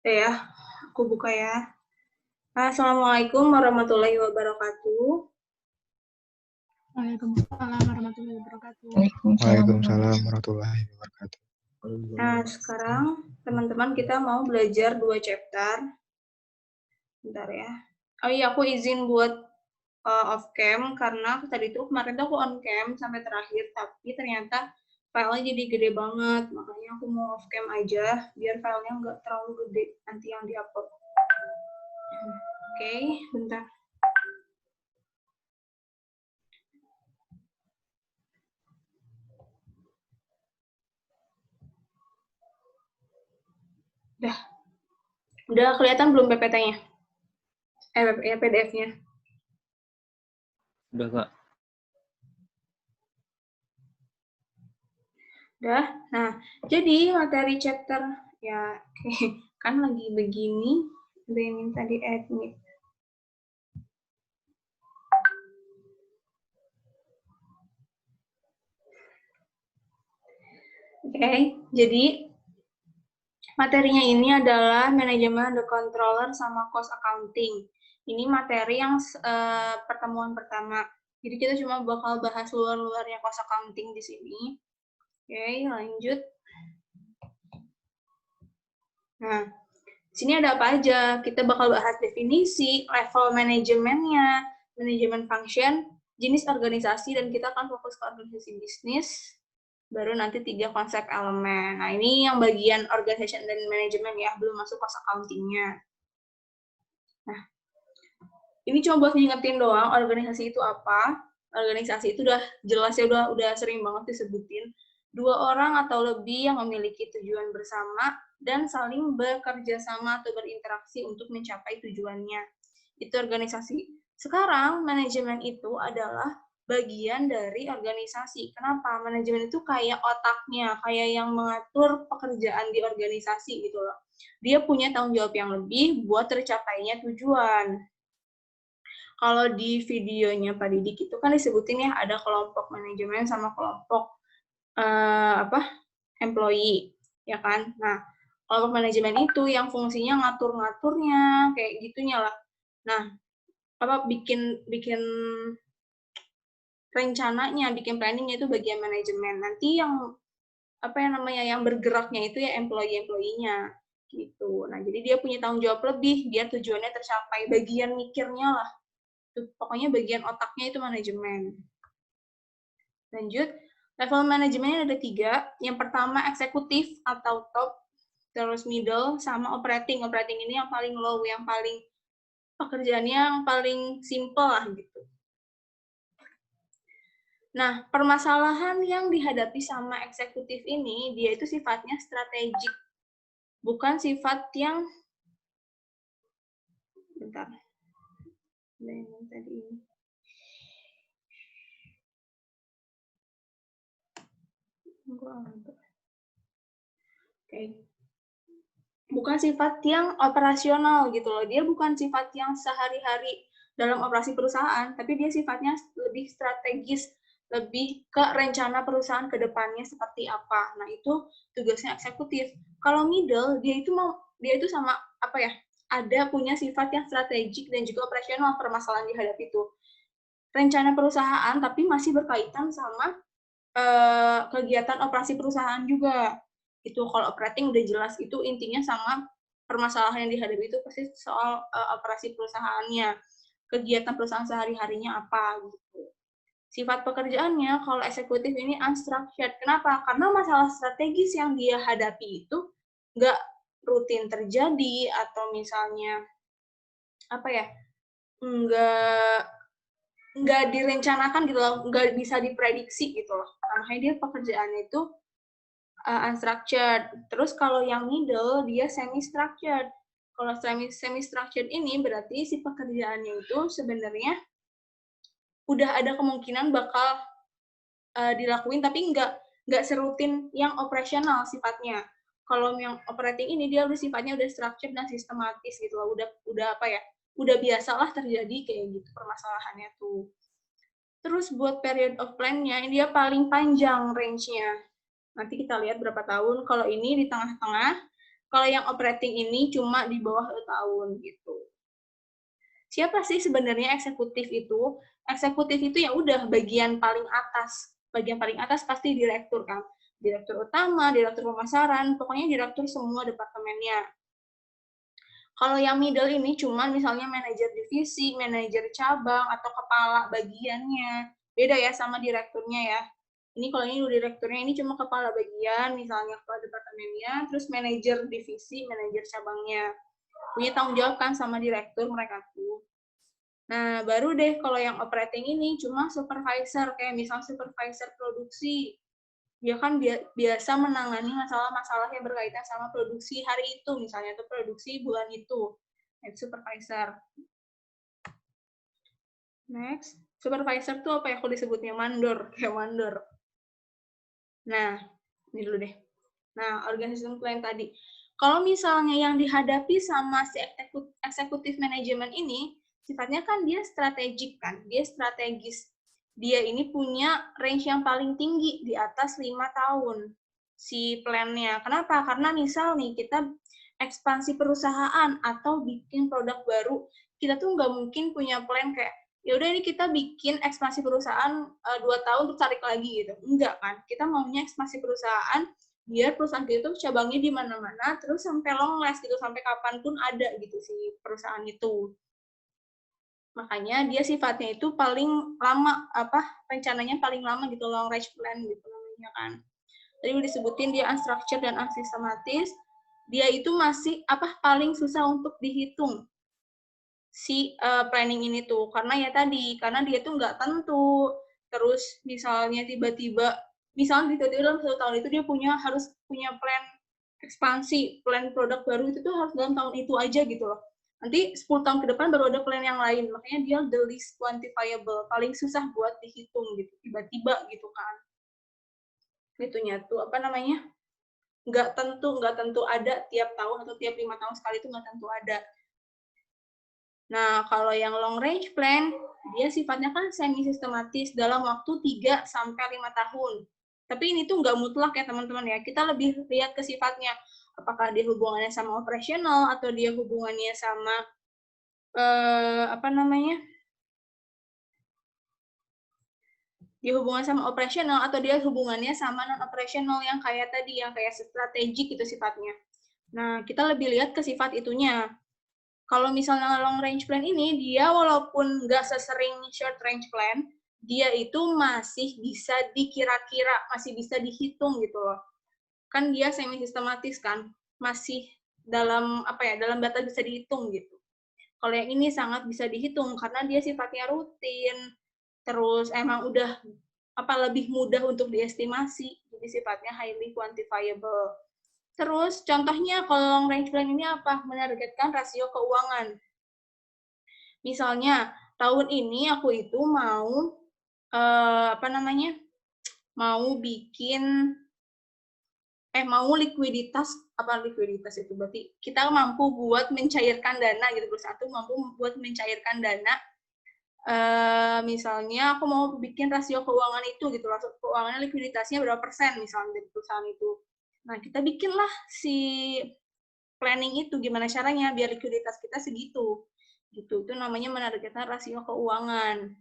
Ya, aku buka ya. Assalamualaikum warahmatullahi wabarakatuh. Waalaikumsalam warahmatullahi wabarakatuh. Waalaikumsalam warahmatullahi wabarakatuh. Nah, sekarang teman-teman kita mau belajar 2 chapter. Bentar ya. Oh iya, aku izin buat off cam karena tadi tuh kemarin tuh aku on cam sampai terakhir, tapi ternyata filenya jadi gede banget. Makanya aku mau off cam aja biar filenya nggak terlalu gede nanti yang diupload. Oke, bentar. Udah kelihatan belum PPT-nya? PDF-nya. Udah, Kak. Udah. Nah, jadi materi chapter ya kan lagi begini, ada yang minta di-admit. Oke, jadi materinya ini adalah manajemen the controller sama cost accounting. Ini materi yang pertemuan pertama. Jadi kita cuma bakal bahas luar-luarnya cost accounting di sini. Oke, lanjut. Nah, di sini ada apa aja? Kita bakal bahas definisi, level manajemennya, manajemen function, jenis organisasi, dan kita akan fokus ke organisasi bisnis. Baru nanti 3 konsep elemen. Nah, ini yang bagian organization dan manajemen ya, belum masuk cost accounting-nya. Nah, ini cuma buat ngingetin doang, organisasi itu apa. Organisasi itu udah jelas ya, udah sering banget disebutin. 2 orang atau lebih yang memiliki tujuan bersama dan saling bekerja sama atau berinteraksi untuk mencapai tujuannya. Itu organisasi. Sekarang, manajemen itu adalah bagian dari organisasi. Kenapa? Manajemen itu kayak otaknya, kayak yang mengatur pekerjaan di organisasi gitu loh. Dia punya tanggung jawab yang lebih buat tercapainya tujuan. Kalau di videonya Pak Didik itu kan disebutin ya ada kelompok manajemen sama kelompok employee, ya kan? Nah, kelompok manajemen itu yang fungsinya ngatur-ngaturnya, kayak gitunya lah. Nah, bikin rencananya, bikin planningnya itu bagian manajemen. Nanti yang yang bergeraknya itu ya employee-nya gitu. Nah, jadi dia punya tanggung jawab lebih biar tujuannya tercapai. Bagian mikirnya lah. Pokoknya bagian otaknya itu manajemen. Lanjut, level manajemennya ada 3. Yang pertama eksekutif atau top, terus middle, sama operating. Operating ini yang paling low, yang paling pekerjaannya yang paling simple lah gitu. Nah, permasalahan yang dihadapi sama eksekutif ini, dia itu sifatnya strategik. Bukan sifat yang... Bentar. Ada yang tadi ini. Oke. Bukan sifat yang operasional gitu loh. Dia bukan sifat yang sehari-hari dalam operasi perusahaan, tapi dia sifatnya lebih strategis, lebih ke rencana perusahaan ke depannya seperti apa. Nah, itu tugasnya eksekutif. Kalau middle, dia itu sama ada punya sifat yang strategik dan juga operasional permasalahan dihadapi itu. Rencana perusahaan tapi masih berkaitan sama kegiatan operasi perusahaan juga. Itu kalau operating udah jelas, itu intinya sama permasalahan yang dihadapi itu pasti soal operasi perusahaannya, kegiatan perusahaan sehari-harinya apa gitu. Sifat pekerjaannya kalau eksekutif ini unstructured. Kenapa? Karena masalah strategis yang dia hadapi itu nggak rutin terjadi atau misalnya nggak direncanakan gitu loh, nggak bisa diprediksi gitu loh. Makanya dia pekerjaannya itu unstructured. Terus kalau yang middle, dia semi-structured. Kalau semi-structured ini berarti si pekerjaannya itu sebenarnya udah ada kemungkinan bakal dilakuin, tapi nggak serutin yang operasional sifatnya. Kalau yang operating ini dia udah sifatnya udah structured dan sistematis gitu loh. Udah biasalah terjadi kayak gitu permasalahannya tuh. Terus buat period of plan-nya, ini dia paling panjang range-nya. Nanti kita lihat berapa tahun. Kalau ini di tengah-tengah, Kalau yang operating ini cuma di bawah 2 tahun gitu. Siapa sih sebenarnya eksekutif itu? Eksekutif itu ya udah bagian paling atas. Bagian paling atas pasti direktur kan. Direktur utama, direktur pemasaran, pokoknya direktur semua departemennya. Kalau yang middle ini cuma misalnya manajer divisi, manajer cabang, atau kepala bagiannya. Beda ya sama direkturnya ya. Ini kalau ini direkturnya ini cuma kepala bagian, misalnya kepala departemennya, terus manajer divisi, manajer cabangnya. Punya tanggung jawab kan sama direktur mereka tuh. Nah, baru deh kalau yang operating ini cuma supervisor, kayak misal supervisor produksi. Dia kan biasa menangani masalah-masalah yang berkaitan sama produksi hari itu, misalnya itu produksi bulan itu. Itu supervisor. Next, supervisor tuh apa ya kalau disebutnya mandor, kayak mandor. Nah, ini dulu deh. Nah, organization plan tadi. Kalau misalnya yang dihadapi sama si eksekutif manajemen ini, sifatnya kan dia strategik kan, dia strategis. Dia ini punya range yang paling tinggi di atas 5 tahun si plan-nya. Kenapa? Karena misal nih kita ekspansi perusahaan atau bikin produk baru, kita tuh nggak mungkin punya plan kayak ya udah ini kita bikin ekspansi perusahaan 2 tahun terus tarik lagi gitu. Enggak kan? Kita maunya ekspansi perusahaan biar perusahaan itu cabangnya di mana-mana terus sampai long last gitu, sampai kapanpun ada gitu si perusahaan itu. Makanya dia sifatnya itu paling lama, rencananya paling lama gitu, long range plan gitu namanya kan. Tadi udah disebutin dia unstructured dan unsystematis. Dia itu masih paling susah untuk dihitung si planning ini tuh, karena ya tadi, karena dia tuh nggak tentu. Terus misalnya tiba-tiba dalam 1 tahun itu dia harus punya plan ekspansi, plan produk baru itu tuh harus dalam tahun itu aja gitu loh. Nanti 10 tahun ke depan baru ada plan yang lain. Makanya dia the least quantifiable, paling susah buat dihitung gitu, tiba-tiba gitu kan. Itunya tuh nggak tentu ada tiap tahun atau tiap 5 tahun sekali itu nggak tentu ada. Nah, kalau yang long range plan, dia sifatnya kan semi-sistematis dalam waktu 3 sampai 5 tahun. Tapi ini tuh nggak mutlak ya teman-teman ya. Kita lebih lihat ke sifatnya. Apakah dia hubungannya sama operasional atau dia hubungannya sama dia hubungan sama operasional atau dia hubungannya sama non-operasional yang kayak tadi, yang kayak strategik gitu sifatnya. Nah, kita lebih lihat ke sifat itunya. Kalau misalnya long range plan ini, dia walaupun nggak sesering short range plan, dia itu masih bisa dikira-kira, masih bisa dihitung gitu loh. Kan dia semi sistematis kan, masih dalam dalam batas bisa dihitung gitu. Kalau yang ini sangat bisa dihitung karena dia sifatnya rutin, terus emang udah lebih mudah untuk diestimasi, jadi sifatnya highly quantifiable. Terus contohnya kalau long range plan ini menargetkan rasio keuangan. Misalnya tahun ini aku itu mau mau bikin mau likuiditas itu berarti kita mampu buat mencairkan dana gitu, perusahaan itu mampu buat mencairkan dana. Misalnya aku mau bikin rasio keuangan itu gitu, rasio keuangannya likuiditasnya berapa persen misalnya dari perusahaan itu. Nah, kita bikinlah si planning itu gimana caranya biar likuiditas kita segitu. Gitu. Itu namanya menargetkan rasio keuangan.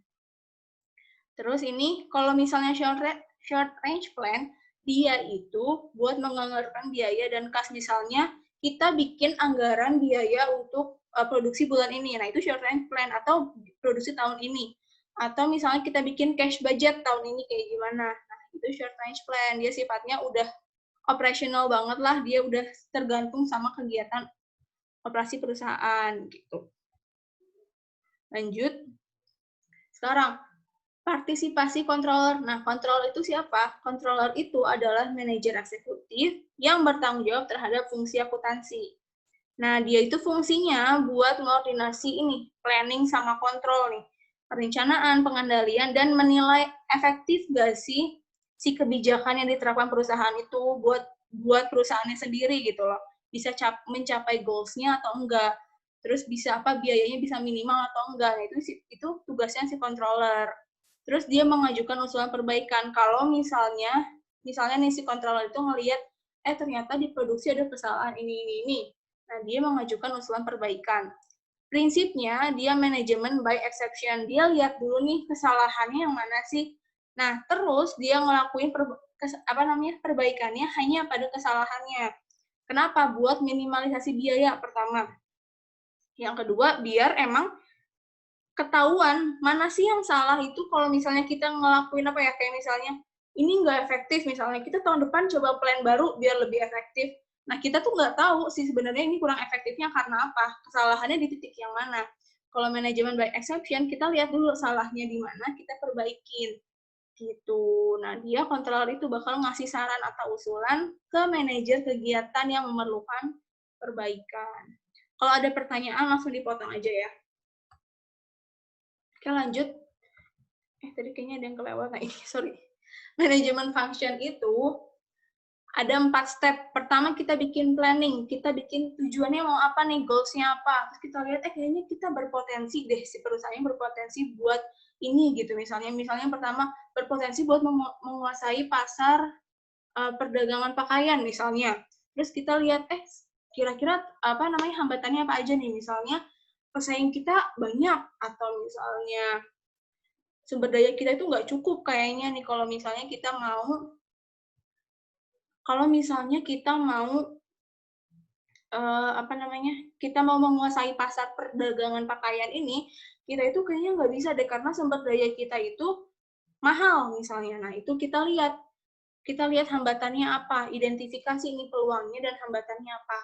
Terus ini kalau misalnya short range plan, dia itu buat menganggarkan biaya dan kas, misalnya kita bikin anggaran biaya untuk produksi bulan ini. Nah, itu short range plan atau produksi tahun ini. Atau misalnya kita bikin cash budget tahun ini kayak gimana. Nah, itu short range plan. Dia sifatnya udah operasional banget lah, dia udah tergantung sama kegiatan operasi perusahaan gitu. Lanjut. Sekarang, partisipasi controller. Nah, controller itu siapa? Controller itu adalah manajer eksekutif yang bertanggung jawab terhadap fungsi akuntansi. Nah, dia itu fungsinya buat koordinasi ini, planning sama kontrol nih. Perencanaan, pengendalian, dan menilai efektif nggak sih si kebijakan yang diterapkan perusahaan itu buat perusahaannya sendiri gitu loh. Bisa mencapai goals-nya atau enggak. Terus bisa biayanya bisa minimal atau enggak. Nah, itu tugasnya si controller. Terus dia mengajukan usulan perbaikan. Kalau misalnya nih si controller itu ngelihat ternyata di produksi ada kesalahan ini. Nah, dia mengajukan usulan perbaikan. Prinsipnya, dia manajemen by exception. Dia lihat dulu nih kesalahannya yang mana sih. Nah, terus dia ngelakuin perbaikannya hanya pada kesalahannya. Kenapa? Buat minimalisasi biaya pertama. Yang kedua, biar emang ketahuan mana sih yang salah itu kalau misalnya kita ngelakuin kayak misalnya ini nggak efektif, misalnya kita tahun depan coba plan baru biar lebih efektif. Nah, kita tuh nggak tahu sih sebenarnya ini kurang efektifnya karena apa, kesalahannya di titik yang mana. Kalau manajemen by exception, kita lihat dulu salahnya di mana, kita perbaikin. Gitu. Nah, dia controller itu bakal ngasih saran atau usulan ke manajer kegiatan yang memerlukan perbaikan. Kalau ada pertanyaan, langsung dipotong aja ya. Oke, lanjut. Tadi kayaknya ada yang kelewat. Nah, ini, sorry. Manajemen function itu ada 4 step. Pertama, kita bikin planning. Kita bikin tujuannya mau apa nih, goals-nya apa. Terus kita lihat, kayaknya kita berpotensi deh, si perusahaan berpotensi buat ini gitu. Misalnya pertama, berpotensi buat menguasai pasar perdagangan pakaian misalnya. Terus kita lihat, kira-kira hambatannya apa aja nih. Misalnya, pesaing kita banyak, atau misalnya sumber daya kita itu nggak cukup kayaknya nih kalau misalnya kita mau kita mau menguasai pasar perdagangan pakaian ini, kita itu kayaknya nggak bisa deh karena sumber daya kita itu mahal misalnya. Nah, itu kita lihat hambatannya apa, identifikasi ini peluangnya dan hambatannya apa.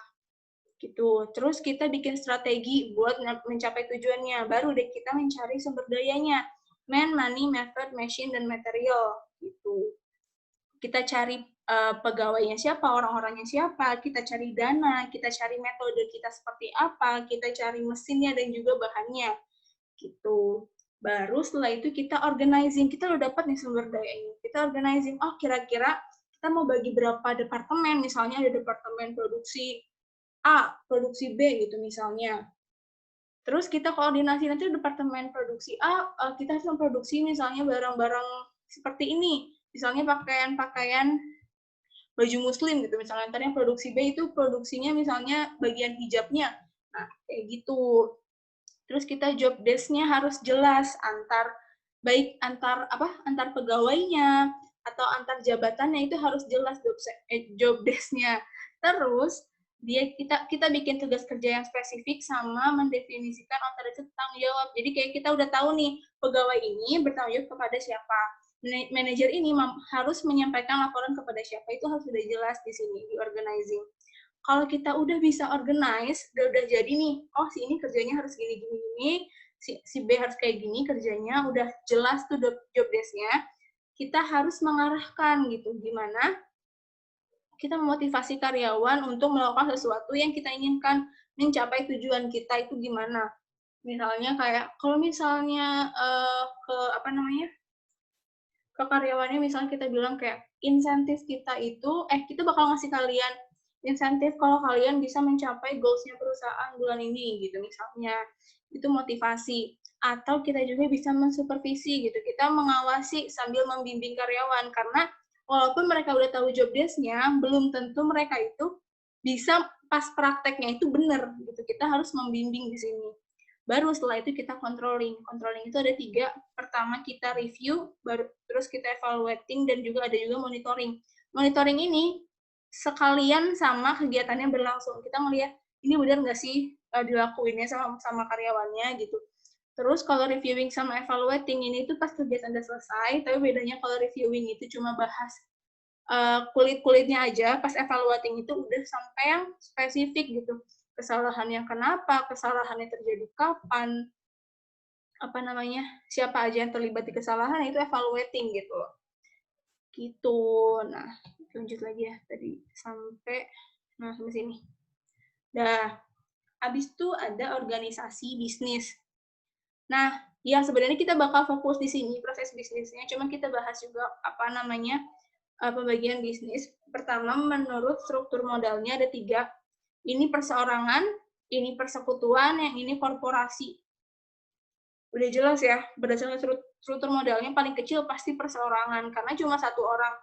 Gitu. Terus kita bikin strategi buat mencapai tujuannya. Baru deh kita mencari sumber dayanya. Man, money, method, machine, dan material. Gitu. Kita cari pegawainya siapa, orang-orangnya siapa, kita cari dana, kita cari metode kita seperti apa, kita cari mesinnya dan juga bahannya. Gitu. Baru setelah itu kita organizing. Kita udah dapat nih sumber dayanya. Kita organizing. Oh, kira-kira kita mau bagi berapa departemen. Misalnya ada departemen produksi A, produksi B gitu misalnya. Terus kita koordinasi nanti departemen produksi A, kita harus memproduksi misalnya barang-barang seperti ini. Misalnya pakaian-pakaian baju muslim gitu. Misalnya ntar yang produksi B itu produksinya misalnya bagian hijabnya. Nah, kayak gitu. Terus kita job desk-nya harus jelas antar pegawainya atau antar jabatannya itu harus jelas job desk-nya. Terus kita bikin tugas kerja yang spesifik sama mendefinisikan otoritas tanggung jawab. Jadi kayak kita udah tahu nih pegawai ini bertanggung jawab kepada siapa. Manajer ini harus menyampaikan laporan kepada siapa, itu harus sudah jelas di sini di organizing. Kalau kita udah bisa organize, udah jadi nih, oh si ini kerjanya harus gini, si B harus kayak gini kerjanya, udah jelas tuh job desk-nya, kita harus mengarahkan gitu, gimana kita memotivasi karyawan untuk melakukan sesuatu yang kita inginkan, mencapai tujuan kita itu gimana. Misalnya kayak, kalau misalnya ke karyawannya misalnya kita bilang kayak, insentif kita itu, kita bakal ngasih kalian insentif kalau kalian bisa mencapai goals-nya perusahaan bulan ini gitu misalnya. Itu motivasi. Atau kita juga bisa mensupervisi gitu. Kita mengawasi sambil membimbing karyawan karena walaupun mereka udah tahu job desk-nya, belum tentu mereka itu bisa pas prakteknya itu benar gitu. Kita harus membimbing di sini. Baru setelah itu kita controlling. Controlling itu ada 3. Pertama kita review, terus kita evaluating, dan juga ada juga monitoring. Monitoring ini sekalian sama kegiatannya berlangsung. Kita ngelihat ini benar nggak sih dilakuinnya sama karyawannya gitu. Terus kalau reviewing sama evaluating ini itu pas kegiatan udah selesai, tapi bedanya kalau reviewing itu cuma bahas kulit-kulitnya aja, pas evaluating itu udah sampai yang spesifik gitu. Kesalahannya kenapa, kesalahannya terjadi kapan, siapa aja yang terlibat di kesalahan, itu evaluating gitu. Gitu. Nah, lanjut lagi ya, tadi sampai sini. Habis itu ada organisasi bisnis. Nah, ya sebenarnya kita bakal fokus di sini proses bisnisnya, cuma kita bahas juga pembagian bisnis. Pertama, menurut struktur modalnya ada 3. Ini perseorangan, ini persekutuan, yang ini korporasi. Udah jelas ya, berdasarkan struktur modalnya paling kecil pasti perseorangan, karena cuma 1 orang.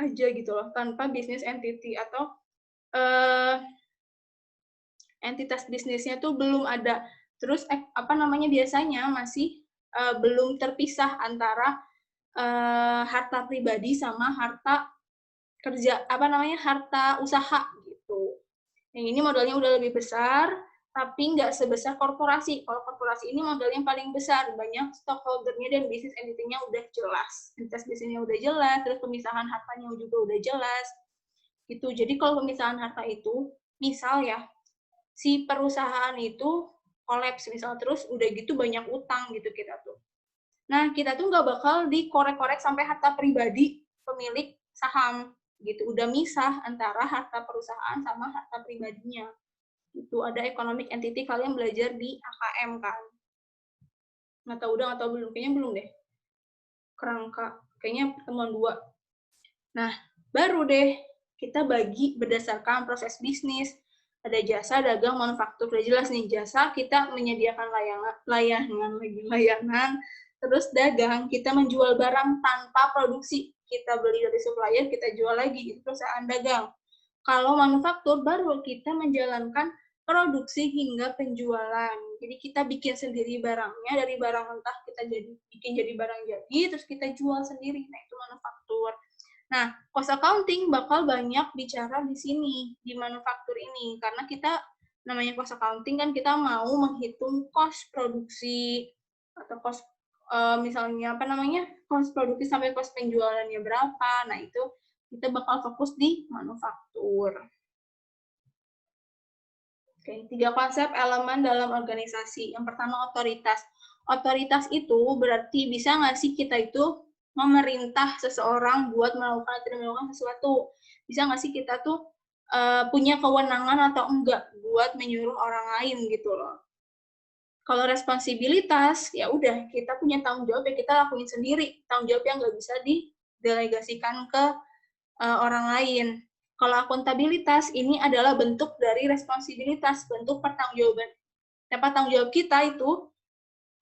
aja gitu loh, tanpa bisnis entity atau entitas bisnisnya tuh belum ada. Terus biasanya masih belum terpisah antara harta pribadi sama harta kerja, harta usaha gitu. Yang ini modalnya udah lebih besar, tapi nggak sebesar korporasi. Kalau korporasi ini modalnya paling besar, banyak stockholder-nya dan bisnis entity-nya udah jelas. Entitas bisnisnya udah jelas, terus pemisahan hartanya juga udah jelas. Gitu. Jadi kalau pemisahan harta itu, misal ya, si perusahaan itu kolaps misal, terus udah gitu banyak utang gitu kita tuh. Nah, kita tuh nggak bakal dikorek-korek sampai harta pribadi pemilik saham gitu. Udah misah antara harta perusahaan sama harta pribadinya. Itu ada economic entity, kalian belajar di AKM kan? Nggak tahu udah atau belum? Kayaknya belum deh. Kerangka, kayaknya pertemuan 2. Nah, baru deh kita bagi berdasarkan proses bisnis. Ada jasa, dagang, manufaktur. Udah jelas nih, jasa kita menyediakan layanan, terus dagang kita menjual barang tanpa produksi. Kita beli dari supplier, kita jual lagi, itu perusahaan dagang. Kalau manufaktur, baru kita menjalankan produksi hingga penjualan. Jadi kita bikin sendiri barangnya, dari barang mentah kita bikin jadi barang jadi, terus kita jual sendiri. Nah, itu manufaktur. Nah, cost accounting bakal banyak bicara di sini, di manufaktur ini. Karena kita, namanya cost accounting kan kita mau menghitung cost produksi, atau cost, misalnya cost produksi sampai cost penjualannya berapa. Nah, itu kita bakal fokus di manufaktur. Oke, 3 konsep elemen dalam organisasi. Yang pertama, otoritas. Otoritas itu berarti bisa nggak sih kita itu memerintah seseorang buat melakukan atau tidak melakukan sesuatu. Bisa nggak sih kita tuh punya kewenangan atau enggak buat menyuruh orang lain gitu loh. Kalau responsibilitas, ya udah kita punya tanggung jawab yang kita lakuin sendiri. Tanggung jawab yang nggak bisa didelegasikan ke orang lain. Kalau akuntabilitas, ini adalah bentuk dari responsibilitas, bentuk pertanggungjawaban. Tanggung jawab kita itu,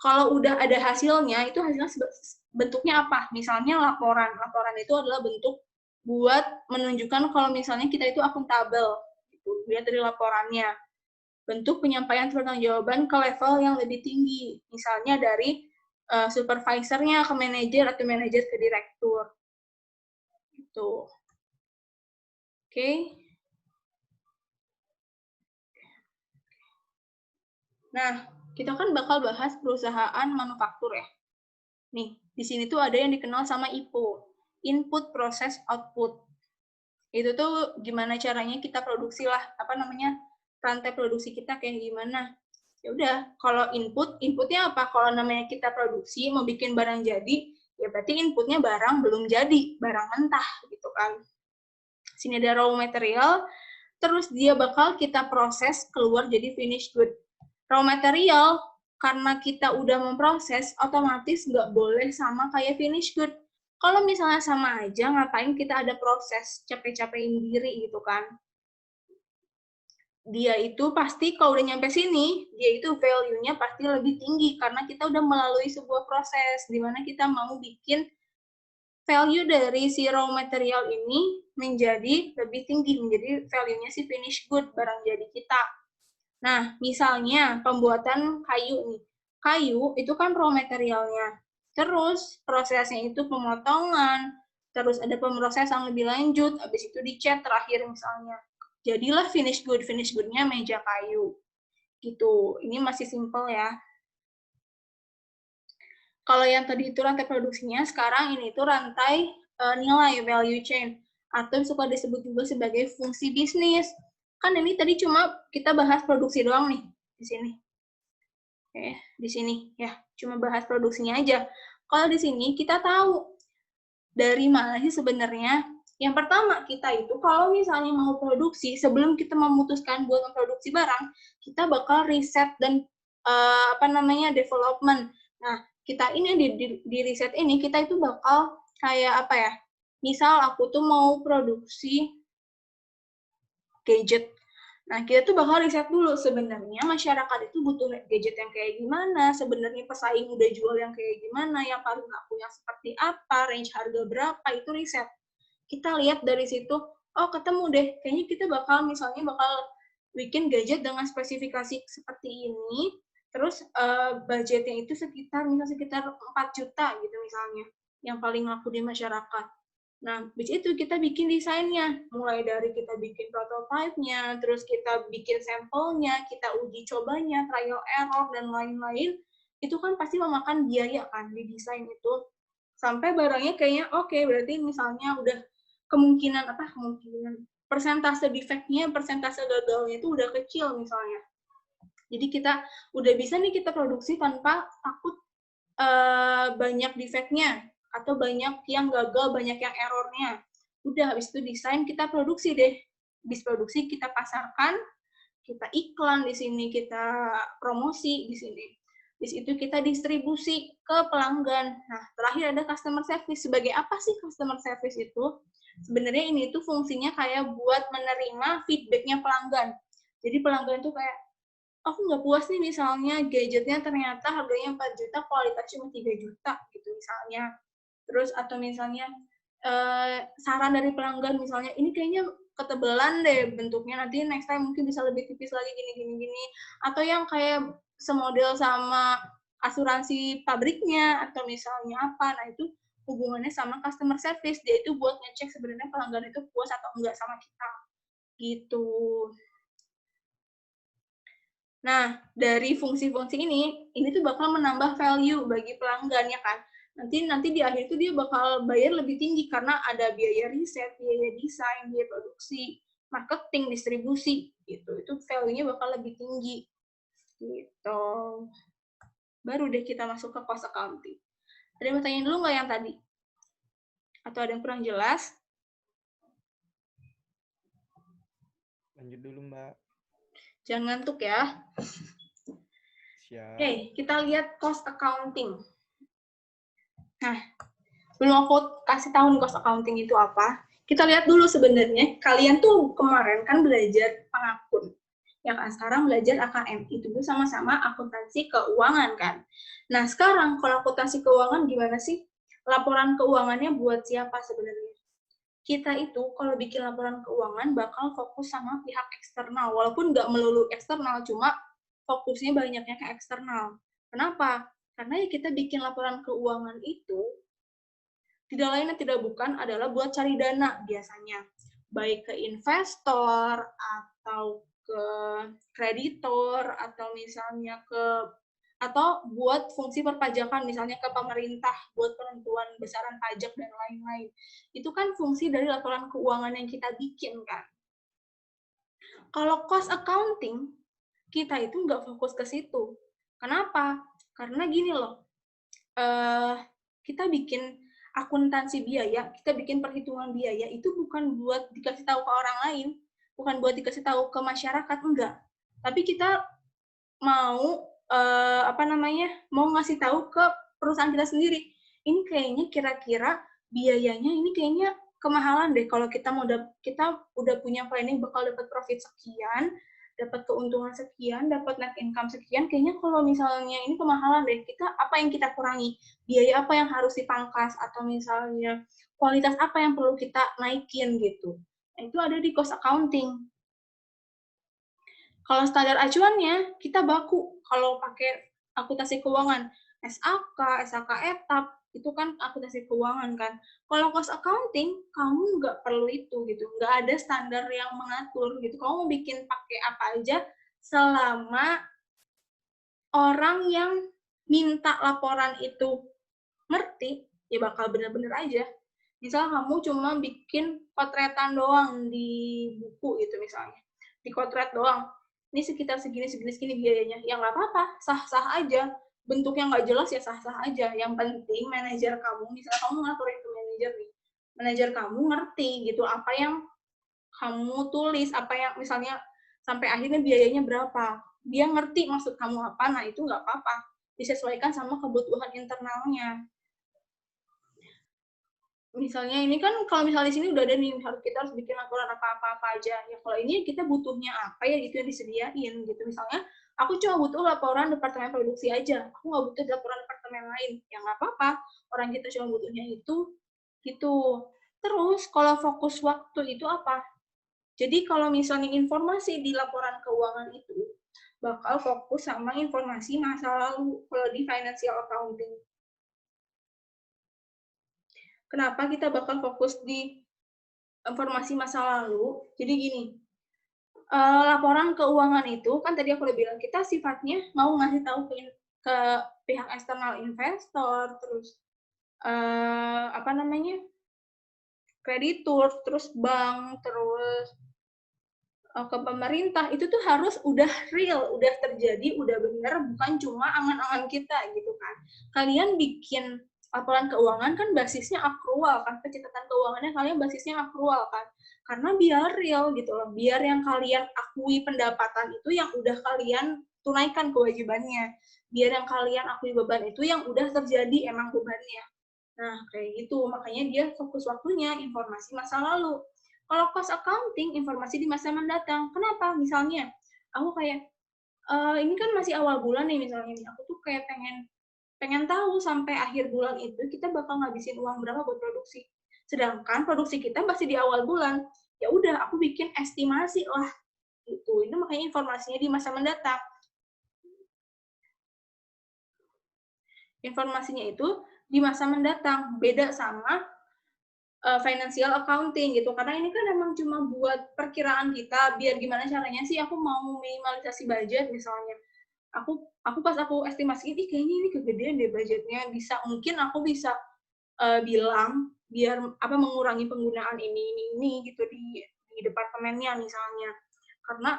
kalau udah ada hasilnya, itu hasilnya bentuknya apa? Misalnya laporan. Laporan itu adalah bentuk buat menunjukkan kalau misalnya kita itu akuntabel. Gitu. Lihat dari laporannya. Bentuk penyampaian pertanggungjawaban ke level yang lebih tinggi. Misalnya dari supervisornya ke manajer atau manajer ke direktur. Gitu. Oke. Nah, kita kan bakal bahas perusahaan manufaktur ya. Nih, di sini tuh ada yang dikenal sama IPO, Input Process Output. Itu tuh gimana caranya kita produksi lah, rantai produksi kita kayak gimana. Ya udah, kalau inputnya apa? Kalau namanya kita produksi, mau bikin barang jadi, ya berarti inputnya barang belum jadi, barang mentah gitu kan. Sini ada raw material, terus dia bakal kita proses keluar jadi finished good. Raw material, karena kita udah memproses, otomatis nggak boleh sama kayak finished good. Kalau misalnya sama aja, ngapain kita ada proses, capek-capekin diri gitu kan. Dia itu pasti kalau udah nyampe sini, dia itu value-nya pasti lebih tinggi, karena kita udah melalui sebuah proses, di mana kita mau bikin value dari si raw material ini menjadi lebih tinggi, menjadi value-nya si finished good, barang jadi kita. Nah, misalnya pembuatan kayu nih. Kayu itu kan raw materialnya. Terus prosesnya itu pemotongan, terus ada pemrosesan lebih lanjut, habis itu dicat terakhir misalnya. Jadilah finished good. Finished good-nya meja kayu. Gitu. Ini masih simple ya. Kalau yang tadi itu rantai produksinya, sekarang ini itu rantai nilai, value chain. Atau suka disebut juga sebagai fungsi bisnis. Kan ini tadi cuma kita bahas produksi doang nih di sini. Oke, di sini ya, cuma bahas produksinya aja. Kalau di sini kita tahu dari mana sih sebenarnya. Yang pertama kita itu kalau misalnya mau produksi, sebelum kita memutuskan buat memproduksi barang, kita bakal riset dan development. Nah, kita ini di riset ini kita itu bakal kayak apa ya? Misal aku tuh mau produksi gadget. Nah, kita tuh bakal riset dulu sebenarnya masyarakat itu butuh gadget yang kayak gimana, sebenarnya pesaing udah jual yang kayak gimana, yang paling laku yang seperti apa, range harga berapa, itu riset. kita lihat dari situ, oh ketemu deh, kayaknya kita bakal bikin gadget dengan spesifikasi seperti ini, terus budgetnya itu sekitar 4 juta gitu misalnya, yang paling laku di masyarakat. Nah, habis itu kita bikin desainnya, mulai dari kita bikin prototipe-nya, terus kita bikin sampelnya, kita uji cobanya, trial error, dan lain-lain, itu kan pasti memakan biaya kan di desain itu. Sampai barangnya kayaknya oke, berarti misalnya udah kemungkinan persentase defect-nya, persentase gagalnya itu udah kecil misalnya. Jadi kita udah bisa nih kita produksi tanpa takut banyak defect-nya, atau banyak yang gagal, banyak yang error-nya. Udah, habis itu desain, kita produksi deh. Habis produksi, kita pasarkan, kita iklan di sini, kita promosi di sini. Habis itu kita distribusi ke pelanggan. Nah, terakhir ada customer service. Sebagai apa sih customer service itu? Sebenarnya ini tuh fungsinya kayak buat menerima feedback-nya pelanggan. Jadi pelanggan tuh kayak, aku nggak puas nih misalnya gadgetnya ternyata harganya 4 juta, kualitasnya cuma 3 juta gitu misalnya. Terus atau misalnya saran dari pelanggan misalnya, ini kayaknya ketebelan deh bentuknya, nanti next time mungkin bisa lebih tipis lagi gini. Atau yang kayak semodel sama asuransi pabriknya, atau misalnya apa, nah itu hubungannya sama customer service, dia itu buat ngecek sebenarnya pelanggan itu puas atau enggak sama kita. Gitu. Nah, dari fungsi-fungsi ini tuh bakal menambah value bagi pelanggan ya kan. Nanti di akhir itu dia bakal bayar lebih tinggi karena ada biaya riset, biaya desain, biaya produksi, marketing, distribusi gitu. Itu value-nya bakal lebih tinggi. Gitu. Baru deh kita masuk ke cost accounting. Ada yang mau tanya dulu nggak yang tadi? Atau ada yang kurang jelas? Lanjut dulu, Mbak. Jangan ngantuk ya. Siap. Oke, kita lihat cost accounting. Nah, sebelum aku kasih tahu cost accounting itu apa, kita lihat dulu sebenarnya kalian tuh kemarin kan belajar pengakun. Ya kan, sekarang belajar AKM, itu tuh sama-sama akuntansi keuangan kan. Nah, sekarang kalau akuntansi keuangan gimana sih? Laporan keuangannya buat siapa sebenarnya? Kita itu kalau bikin laporan keuangan bakal fokus sama pihak eksternal, walaupun nggak melulu eksternal, cuma fokusnya banyaknya ke eksternal. Kenapa? Karena ya kita bikin laporan keuangan itu tidak lain dan tidak bukan adalah buat cari dana biasanya, baik ke investor atau ke kreditor atau misalnya atau buat fungsi perpajakan misalnya ke pemerintah buat penentuan besaran pajak dan lain-lain. Itu kan fungsi dari laporan keuangan yang kita bikin kan. Kalau cost accounting, kita itu nggak fokus ke situ. Kenapa? Karena gini loh, kita bikin akuntansi biaya, kita bikin perhitungan biaya itu bukan buat dikasih tahu ke orang lain, bukan buat dikasih tahu ke masyarakat, enggak. Tapi kita mau mau ngasih tahu ke perusahaan kita sendiri. Ini kayaknya kira-kira biayanya ini kayaknya kemahalan deh kalau kita udah punya planning bakal dapat profit sekian, dapat keuntungan sekian, dapat net income sekian, kayaknya kalau misalnya ini kemahalan deh, apa yang kita kurangi, biaya apa yang harus dipangkas, atau misalnya kualitas apa yang perlu kita naikin gitu. Nah, itu ada di cost accounting. Kalau standar acuannya, kita baku. Kalau pakai akuntansi keuangan, SAK, SAK etap, itu kan akuntansi keuangan kan. Kalau cost accounting, kamu nggak perlu itu gitu. Nggak ada standar yang mengatur gitu. Kamu mau bikin pakai apa aja selama orang yang minta laporan itu ngerti, ya bakal bener-bener aja. Misal kamu cuma bikin potretan doang di buku gitu misalnya. Di potret doang. Ini sekitar segini biayanya. Ya nggak apa-apa, sah-sah aja. Bentuknya nggak jelas ya sah-sah aja. Yang penting manajer kamu, misalnya kamu ngaturin ke manajer nih, manajer kamu ngerti gitu apa yang kamu tulis, apa yang misalnya sampai akhirnya biayanya berapa. Dia ngerti maksud kamu apa, nah itu nggak apa-apa. Disesuaikan sama kebutuhan internalnya. Misalnya ini kan kalau misalnya di sini udah ada nih, kita harus bikin laporan apa aja. Ya kalau ini kita butuhnya apa ya itu yang disediain gitu. Misalnya aku cuma butuh laporan departemen produksi aja, aku nggak butuh laporan departemen lain. Ya nggak apa-apa, orang kita cuma butuhnya itu gitu. Terus kalau fokus waktu itu apa? Jadi kalau misalnya informasi di laporan keuangan itu bakal fokus sama informasi masa lalu kalau di financial accounting. Kenapa kita bakal fokus di informasi masa lalu? Jadi gini, laporan keuangan itu kan tadi aku udah bilang kita sifatnya mau ngasih tahu ke pihak eksternal investor, terus kreditur, terus bank, terus ke pemerintah, itu tuh harus udah real, udah terjadi, udah bener, bukan cuma angan-angan kita gitu kan. Kalian bikin laporan keuangan kan basisnya akrual kan, pencatatan keuangannya kalian basisnya akrual kan, karena biar real gitu loh, biar yang kalian akui pendapatan itu yang udah kalian tunaikan kewajibannya, biar yang kalian akui beban itu yang udah terjadi emang bebannya. Nah, kayak gitu, makanya dia fokus waktunya informasi masa lalu. Kalau cost accounting, informasi di masa mendatang. Kenapa? Misalnya, aku kayak, ini kan masih awal bulan nih misalnya, aku tuh kayak pengen tahu sampai akhir bulan itu kita bakal ngabisin uang berapa buat produksi. Sedangkan produksi kita masih di awal bulan. Ya udah, aku bikin estimasi lah. Itu makanya informasinya di masa mendatang. Informasinya itu di masa mendatang, beda sama financial accounting gitu, karena ini kan emang cuma buat perkiraan kita biar gimana caranya sih aku mau minimalisasi budget misalnya. Pas aku estimasi ini kayaknya ini kegedean deh budgetnya, mungkin aku bisa bilang biar mengurangi penggunaan ini gitu di departemennya misalnya, karena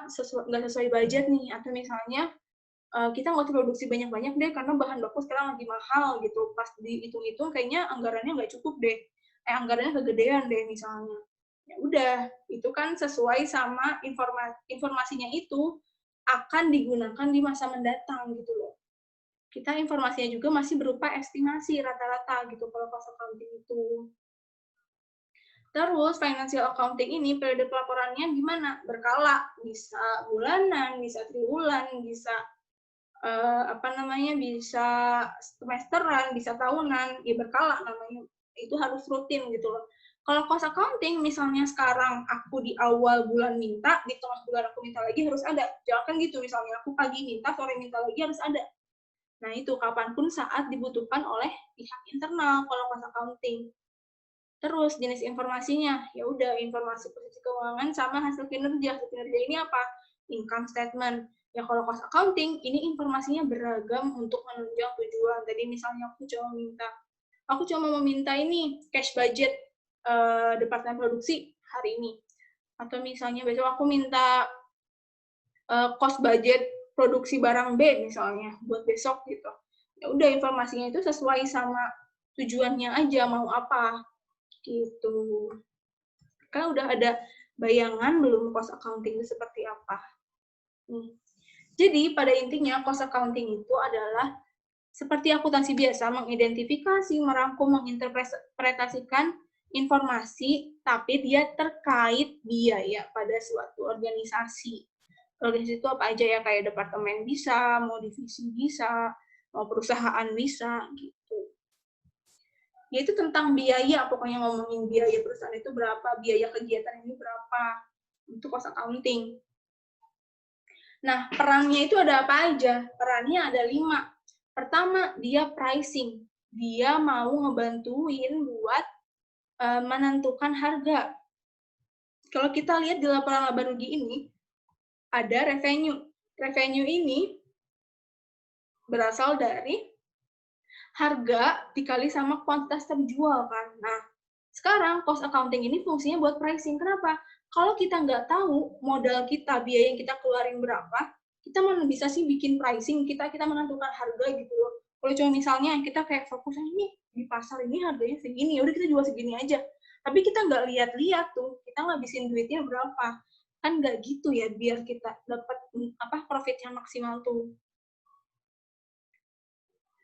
nggak sesuai budget nih, atau misalnya kita nggak produksi banyak-banyak deh karena bahan baku sekarang lagi mahal gitu, pas dihitung-hitung kayaknya anggarannya nggak cukup deh, anggarannya kegedean deh misalnya. Ya udah, itu kan sesuai sama informasinya itu akan digunakan di masa mendatang gitu loh. Kita informasinya juga masih berupa estimasi rata-rata gitu kalau cost accounting itu. Terus financial accounting ini periode pelaporannya gimana? Berkala, bisa bulanan, bisa triwulan, bisa bisa semesteran, bisa tahunan, ya berkala namanya. Itu harus rutin gitu loh. Kalau cost accounting, misalnya sekarang aku di awal bulan minta, di tengah bulan aku minta lagi harus ada. Jangan kan gitu, misalnya aku pagi minta, sore minta lagi harus ada. Nah itu kapanpun saat dibutuhkan oleh pihak internal kalau cost accounting. Terus jenis informasinya, ya udah informasi posisi keuangan sama hasil kinerja. Hasil kinerja ini apa? Income statement. Ya kalau cost accounting, ini informasinya beragam untuk menunjang tujuan. Tadi misalnya aku cuma mau minta ini cash budget departemen produksi hari ini. Atau misalnya besok aku minta cost budget produksi barang B misalnya buat besok gitu. Ya udah informasinya itu sesuai sama tujuannya aja mau apa gitu. Kan udah ada bayangan belum cost accounting itu seperti apa. Jadi pada intinya cost accounting itu adalah seperti akuntansi biasa, mengidentifikasi, merangkum, menginterpretasikan informasi, tapi dia terkait biaya pada suatu organisasi. Organisasi itu apa aja ya, kayak departemen bisa, mau divisi bisa, mau perusahaan bisa, gitu. Ya itu tentang biaya, pokoknya ngomongin biaya perusahaan itu berapa, biaya kegiatan ini berapa, itu cost accounting. Nah, perannya itu ada apa aja? Perannya ada 5. Pertama, dia pricing. Dia mau ngebantuin buat menentukan harga. Kalau kita lihat di laporan laba rugi ini, ada revenue. Revenue ini berasal dari harga dikali sama kuantitas terjual kan. Nah, sekarang cost accounting ini fungsinya buat pricing. Kenapa? Kalau kita nggak tahu modal kita, biaya yang kita keluarin berapa, kita mana bisa sih bikin pricing, kita menentukan harga gitu loh. Kalau cuma misalnya kita kayak fokus ini di pasar ini harganya segini, udah kita jual segini aja. Tapi kita nggak lihat-lihat tuh, kita ngabisin duitnya berapa. Kan nggak gitu ya, biar kita dapat profit yang maksimal tuh.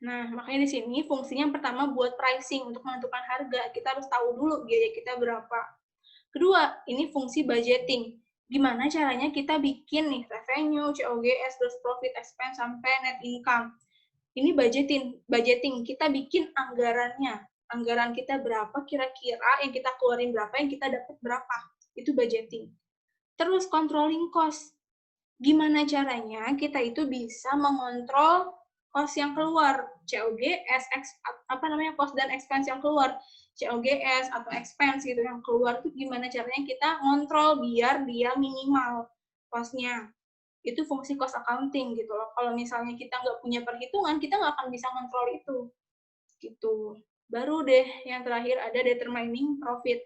Nah, makanya di sini fungsinya yang pertama buat pricing, untuk menentukan harga. Kita harus tahu dulu biaya kita berapa. Kedua, ini fungsi budgeting. Gimana caranya kita bikin nih revenue, COGS, gross profit, expense, sampai net income. Ini budgeting. Kita bikin anggarannya. Anggaran kita berapa kira-kira, yang kita keluarin berapa, yang kita dapat berapa. Itu budgeting. Terus controlling cost. Gimana caranya kita itu bisa mengontrol cost yang keluar, COGS, cost dan expense yang keluar, COGS atau expense gitu yang keluar itu gimana caranya kita ngontrol biar dia minimal cost-nya. Itu fungsi cost accounting gitu loh. Kalau misalnya kita nggak punya perhitungan, kita nggak akan bisa ngontrol itu. Gitu. Baru deh yang terakhir ada determining profit.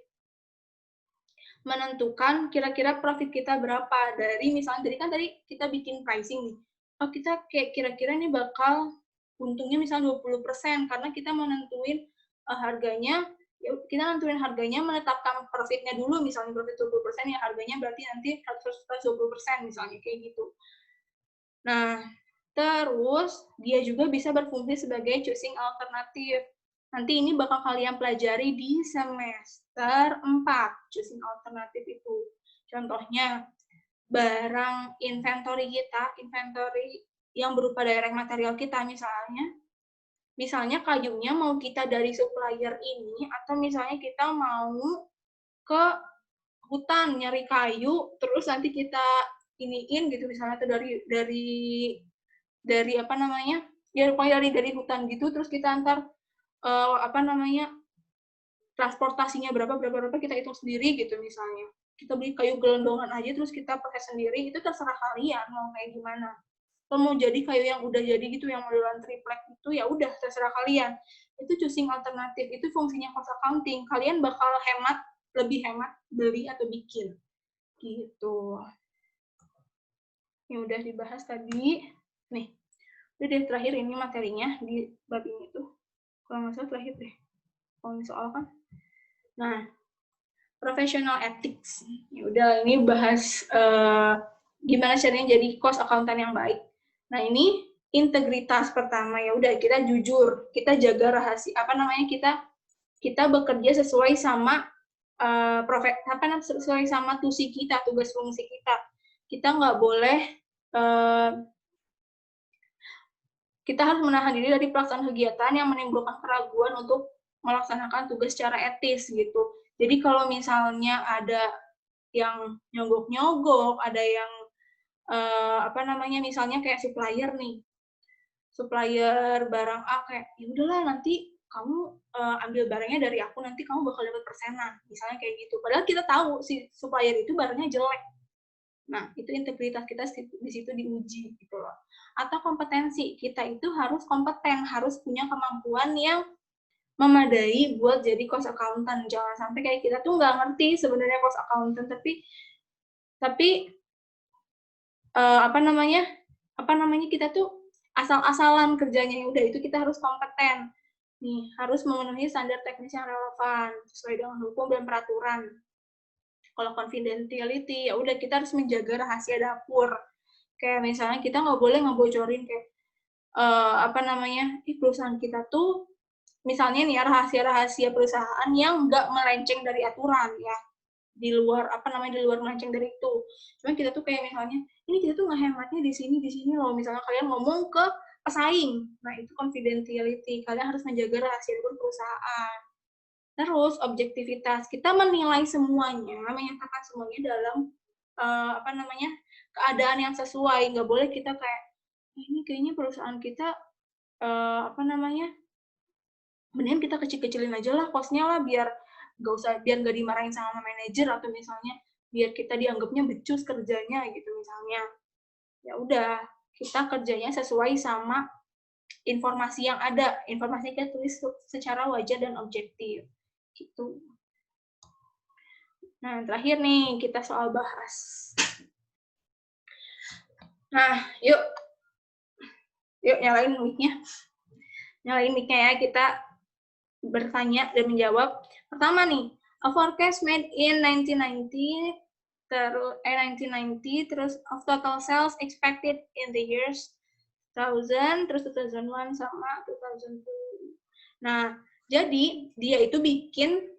Menentukan kira-kira profit kita berapa dari misalnya tadi kita bikin pricing nih. Oh, kita kayak kira-kira ini bakal untungnya misalnya 20% karena kita mau nentuin harganya, ya kita nentuin harganya, menetapkan profitnya dulu, misalnya profit 20% ya harganya berarti nanti 120% misalnya kayak gitu. Nah, terus dia juga bisa berfungsi sebagai choosing alternatif. Nanti ini bakal kalian pelajari di semester 4, choosing alternatif itu. Contohnya, barang inventory kita, inventory yang berupa direct material kita misalnya kayunya mau kita dari supplier ini, atau misalnya kita mau ke hutan nyari kayu, terus nanti kita iniin gitu misalnya atau dari apa namanya, ya pokoknya dari hutan gitu, terus kita antar transportasinya berapa kita hitung sendiri gitu misalnya. Kita beli kayu gelondongan aja terus kita pakai sendiri, itu terserah kalian mau kayak gimana. Kalau mau jadi kayu yang udah jadi gitu, yang modelan triplek itu ya udah terserah kalian. Itu choosing alternatif, itu fungsinya cost accounting. Kalian bakal lebih hemat beli atau bikin. Gitu. Yang udah dibahas tadi. Nih, udah deh terakhir ini materinya di bab ini tuh. Kalau nggak salah terakhir deh. Kalau soal kan. Nah, professional ethics. Ya udah ini bahas gimana caranya jadi cost accountant yang baik. Nah, ini integritas pertama, ya udah kita jujur, kita jaga rahasia, kita bekerja sesuai sama sesuai sama tusi kita, tugas fungsi kita. Kita nggak boleh kita harus menahan diri dari pelaksanaan kegiatan yang menimbulkan keraguan untuk melaksanakan tugas secara etis gitu. Jadi kalau misalnya ada yang nyogok-nyogok, ada yang misalnya kayak supplier barang A kayak ya udahlah nanti kamu ambil barangnya dari aku, nanti kamu bakal dapat persenan, misalnya kayak gitu. Padahal kita tahu si supplier itu barangnya jelek. Nah, itu integritas kita di situ diuji gitu loh. Atau kompetensi, kita itu harus kompeten, harus punya kemampuan yang memadai buat jadi cost accountant. Jangan sampai kayak kita tuh nggak ngerti sebenarnya cost accountant, tapi kita tuh asal-asalan kerjanya. Udah, itu kita harus kompeten. Nih, harus memenuhi standar teknis yang relevan sesuai dengan hukum dan peraturan. Kalau confidentiality, ya udah kita harus menjaga rahasia dapur. Kayak misalnya kita nggak boleh ngebocorin kayak perusahaan kita tuh misalnya nih rahasia-rahasia perusahaan yang nggak melenceng dari aturan ya, di luar melenceng dari itu. Cuma kita tuh kayak misalnya ini kita tuh ngehematnya di sini loh, misalnya kalian ngomong ke pesaing, nah itu confidentiality, kalian harus menjaga rahasia dapur perusahaan. Terus objektivitas, kita menilai semuanya, menyatakan semuanya dalam keadaan yang sesuai. Nggak boleh kita kayak ini kayaknya perusahaan kita mendingan kita kecil-kecilin aja lah kosnya lah, biar nggak dimarahin sama manajer, atau misalnya biar kita dianggapnya becus kerjanya gitu misalnya. Ya udah, kita kerjanya sesuai sama informasi yang ada, informasi kita tulis secara wajar dan objektif gitu. Nah, terakhir nih kita soal bahas. Nah, yuk nyalain mic-nya. Nyalain mic-nya ya, kita bertanya dan menjawab. Pertama nih, a forecast made in 1990 terus of total sales expected in the years 2000, terus 2001 sama 2002. Nah, jadi dia itu bikin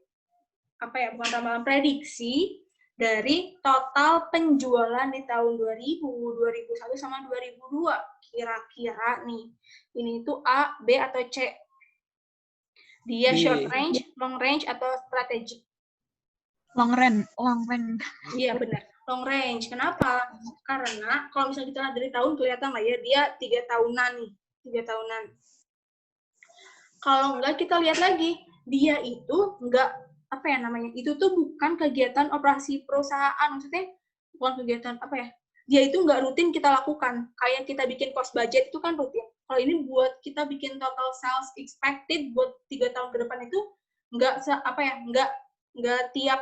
bukan ramalan, prediksi dari total penjualan di tahun 2000, 2001 sama 2002. Kira-kira nih, ini itu A, B, atau C. Dia D. short range, long range, atau strategic? Long range. Iya benar, long range. Kenapa? Karena kalau misalnya kita lihat dari tahun kelihatan lah ya, dia 3 tahunan nih, 3 tahunan. Kalau enggak kita lihat lagi, dia itu enggak apa ya namanya? Itu tuh bukan kegiatan operasi perusahaan, maksudnya bukan kegiatan apa ya? Dia itu enggak rutin kita lakukan. Kayak kita bikin cost budget itu kan rutin. Kalau ini buat kita bikin total sales expected buat 3 tahun ke depan itu enggak enggak tiap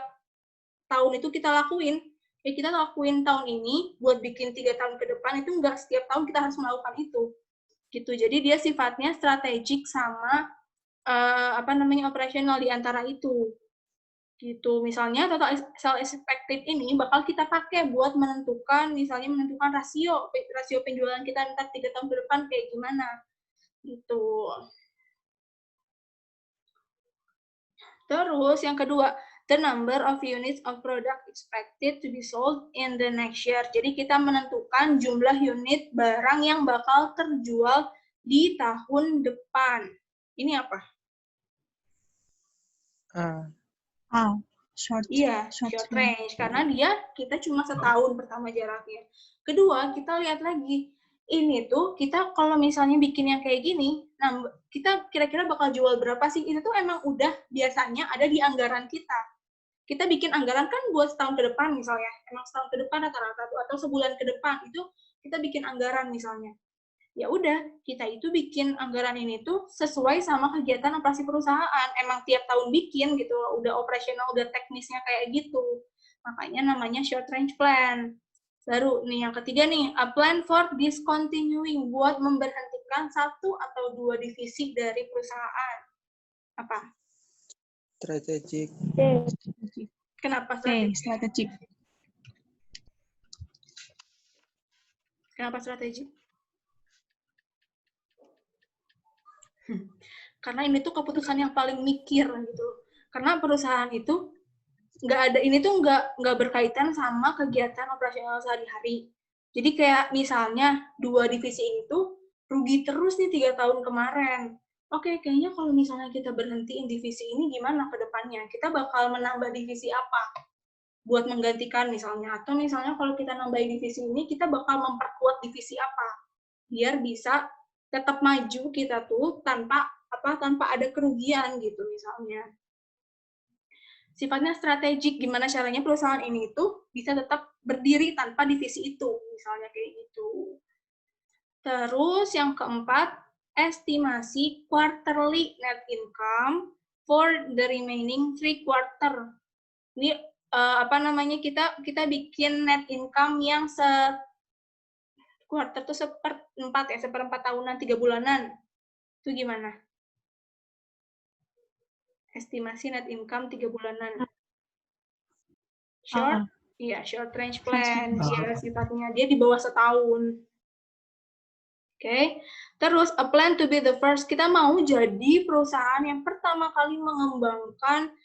tahun itu kita lakuin. Ya kita lakuin tahun ini buat bikin 3 tahun ke depan itu enggak setiap tahun kita harus melakukan itu. Gitu. Jadi dia sifatnya strategik sama operasional di antara itu. Gitu. Misalnya total sales expected ini bakal kita pakai buat menentukan rasio penjualan kita ntar 3 tahun ke depan kayak gimana. Gitu. Terus yang kedua, the number of units of product expected to be sold in the next year. Jadi kita menentukan jumlah unit barang yang bakal terjual di tahun depan. Ini apa? Short range. Karena kita cuma setahun pertama jaraknya. Kedua, kita lihat lagi. Ini tuh kita kalau misalnya bikin yang kayak gini, nah kita kira-kira bakal jual berapa sih? Itu tuh emang udah biasanya ada di anggaran kita. Kita bikin anggaran kan buat setahun ke depan misalnya. Emang setahun ke depan rata-rata atau sebulan ke depan itu kita bikin anggaran misalnya. Ya udah, kita itu bikin anggaran ini tuh sesuai sama kegiatan operasi perusahaan. Emang tiap tahun bikin gitu, udah operasional, udah teknisnya kayak gitu. Makanya namanya short range plan. Baru nih yang ketiga nih, a plan for discontinuing, buat memberhentikan 1 atau 2 divisi dari perusahaan. Apa? Strategic. Kenapa strategic? Kenapa strategic? Karena ini tuh keputusan yang paling mikir gitu. Karena perusahaan itu nggak berkaitan sama kegiatan operasional sehari-hari. Jadi kayak misalnya 2 divisi ini tuh rugi terus nih 3 tahun kemarin. Oke, kayaknya kalau misalnya kita berhentiin divisi ini gimana ke depannya? Kita bakal menambah divisi apa? Buat menggantikan misalnya. Atau misalnya kalau kita nambahin divisi ini, kita bakal memperkuat divisi apa? Biar bisa tetap maju kita tuh tanpa ada kerugian gitu misalnya. Sifatnya strategik, gimana caranya perusahaan ini tuh bisa tetap berdiri tanpa divisi itu, misalnya kayak gitu. Terus yang keempat, estimasi quarterly net income for the remaining 3 quarter. Ini kita bikin net income yang quarter tuh seperempat tahunan, 3 bulanan. Itu gimana? Estimasi net income 3 bulanan. Short range plan. Dia sifatnya dia di bawah setahun. Oke. Terus a plan to be the first. Kita mau jadi perusahaan yang pertama kali mengembangkan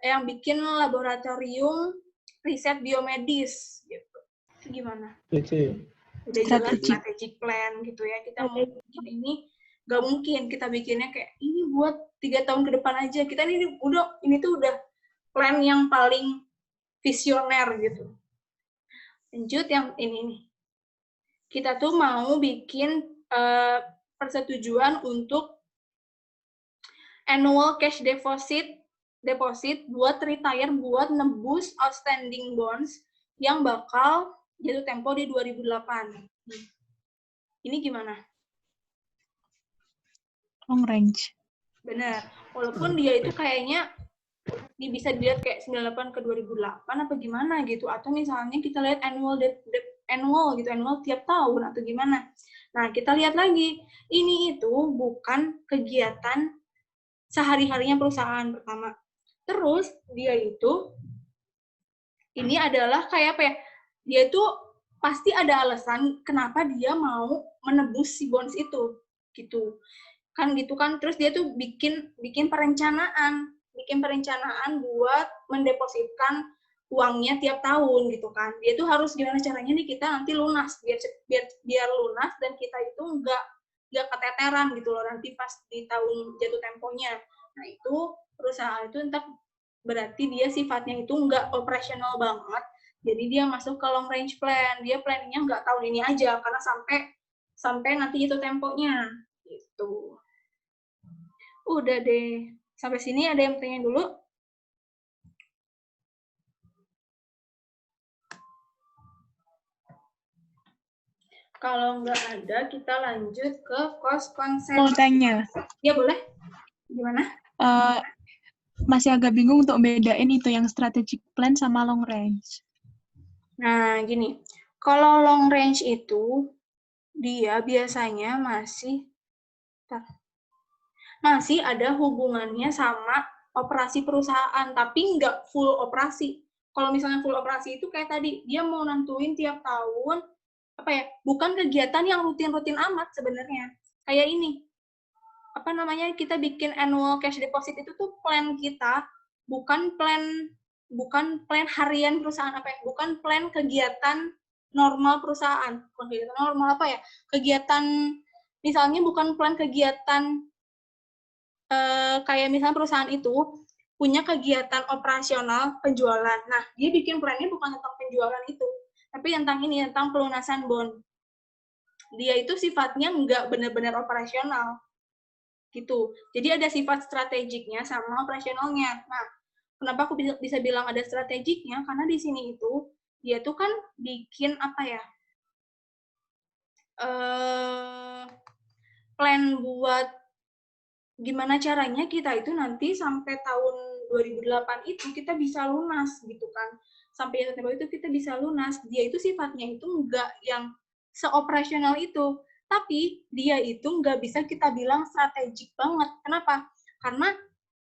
yang bikin laboratorium riset biomedis gitu. Itu gimana? Udah jelas strategic plan gitu ya. Kita mau bikin ini, nggak mungkin kita bikinnya kayak ini buat 3 tahun ke depan aja. Kita ini tuh udah plan yang paling visioner gitu. Lanjut yang ini nih. Kita tuh mau bikin persetujuan untuk annual cash deposit buat retire, buat nebus outstanding bonds yang bakal jatuh tempo di 2008. Ini gimana? Long range. Benar. Walaupun dia itu kayaknya bisa dilihat kayak 98 ke 2008 apa gimana gitu. Atau misalnya kita lihat annual tiap tahun atau gimana. Nah, kita lihat lagi. Ini itu bukan kegiatan sehari-harinya perusahaan pertama. Terus dia itu ini adalah kayak apa ya? Dia itu pasti ada alasan kenapa dia mau menebus si bonds itu gitu. Terus dia tuh bikin perencanaan buat mendepositkan uangnya tiap tahun gitu kan. Dia tuh harus gimana caranya nih kita nanti lunas biar lunas dan kita itu nggak keteteran gitu loh nanti pas di tahun jatuh temponya. Nah itu perusahaan itu entah berarti dia sifatnya itu nggak operasional banget, jadi dia masuk ke long range plan, dia planningnya nggak tahun ini aja karena sampai nanti jatuh temponya gitu. Udah deh, sampai sini ada yang tanya dulu? Kalau nggak ada, kita lanjut ke cost concept. Mau tanya, Ya boleh. Gimana? masih agak bingung untuk bedain itu yang strategic plan sama long range. Nah, gini. Kalau long range itu, dia biasanya masih ada hubungannya sama operasi perusahaan, tapi nggak full operasi. Kalau misalnya full operasi itu kayak tadi, dia mau nentuin tiap tahun, apa ya, bukan kegiatan yang rutin-rutin amat sebenarnya. Kayak ini, apa namanya, kita bikin annual cash deposit itu tuh plan kita, bukan plan harian perusahaan apa ya, bukan plan kegiatan normal perusahaan. Bukan kegiatan normal apa ya, kegiatan, misalnya bukan plan kegiatan kayak misalnya perusahaan itu punya kegiatan operasional penjualan. Nah, dia bikin plannya bukan tentang penjualan itu, tapi tentang ini, tentang pelunasan bond. Dia itu sifatnya nggak benar-benar operasional, gitu. Jadi ada sifat strategiknya sama operasionalnya. Nah, kenapa aku bisa bilang ada strategiknya? Karena di sini itu, dia tuh kan bikin apa ya, plan buat gimana caranya kita itu nanti sampai tahun 2008 itu kita bisa lunas gitu kan. Sampai jatuh tempo itu kita bisa lunas. Dia itu sifatnya itu enggak yang seoperasional itu. Tapi dia itu enggak bisa kita bilang strategik banget. Kenapa? Karena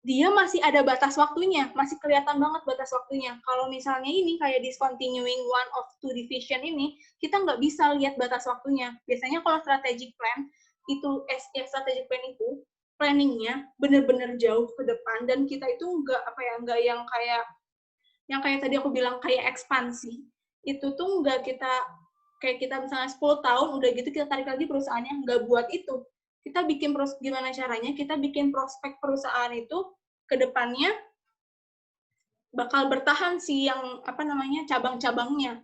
dia masih ada batas waktunya. Masih kelihatan banget batas waktunya. Kalau misalnya ini kayak discontinuing one of two division ini, kita nggak bisa lihat batas waktunya. Biasanya kalau strategic plan, itu strategic plan itu planningnya benar-benar jauh ke depan dan kita itu nggak yang kayak tadi aku bilang kayak ekspansi itu tuh nggak kayak kita misalnya 10 tahun udah gitu kita tarik lagi perusahaannya, nggak buat itu. Kita bikin gimana caranya kita bikin prospek perusahaan itu ke depannya bakal bertahan sih yang apa namanya cabang-cabangnya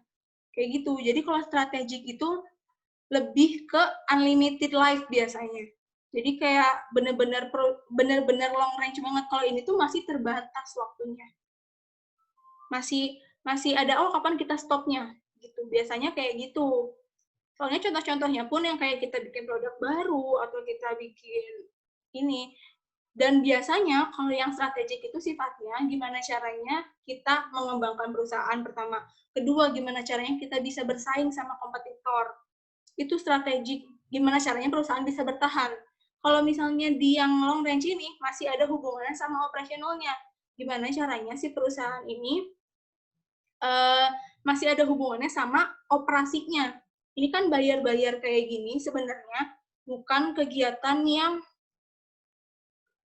kayak gitu. Jadi kalau strategik itu lebih ke unlimited life biasanya. Jadi kayak bener-bener long range banget. Kalau ini tuh masih terbatas waktunya. Masih ada kapan kita stopnya gitu. Biasanya kayak gitu. Soalnya contoh-contohnya pun yang kayak kita bikin produk baru atau kita bikin ini. Dan biasanya kalau yang strategik itu sifatnya gimana caranya kita mengembangkan perusahaan pertama. Kedua, gimana caranya kita bisa bersaing sama kompetitor. Itu strategik. Gimana caranya perusahaan bisa bertahan. Kalau misalnya di yang long range ini masih ada hubungannya sama operasionalnya. Gimana caranya si perusahaan ini masih ada hubungannya sama operasinya. Ini kan bayar-bayar kayak gini sebenarnya bukan kegiatan yang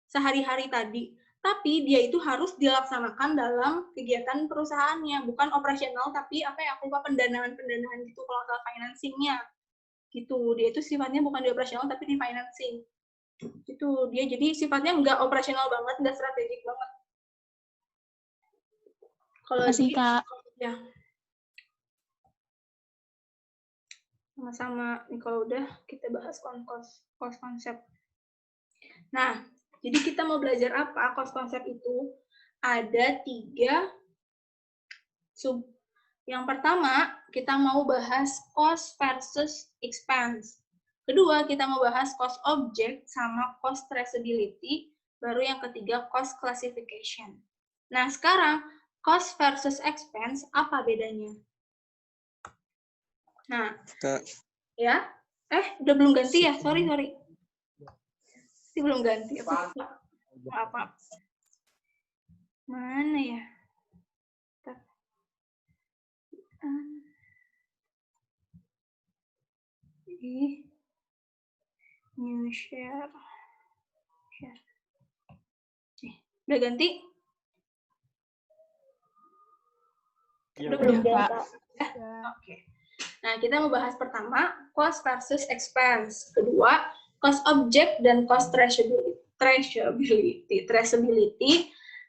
sehari-hari tadi. Tapi dia itu harus dilaksanakan dalam kegiatan perusahaannya. Bukan operasional, tapi apa ya, aku lupa pendanaan gitu kalau soal financing-nya. Gitu, dia itu sifatnya bukan di operasional tapi di financing. Itu dia jadi sifatnya nggak operasional banget, nggak strategik banget. Kalau Masih Kak. Ya sama-sama nih, kalau udah kita bahas cost konsep. Nah, jadi kita mau belajar apa? Cost konsep itu ada 3 sub. Yang pertama, kita mau bahas cost versus expense. Kedua, kita mau bahas cost object sama cost traceability. Baru yang ketiga, cost classification. Nah, sekarang, cost versus expense, apa bedanya? Nah, ya? Udah belum ganti ya? Sorry. Belum ganti. Apa? Mana ya? New share. Udah ganti? Udah belum Pak. Oke. Nah, kita mau bahas pertama cost versus expense. Kedua, cost object dan cost traceability.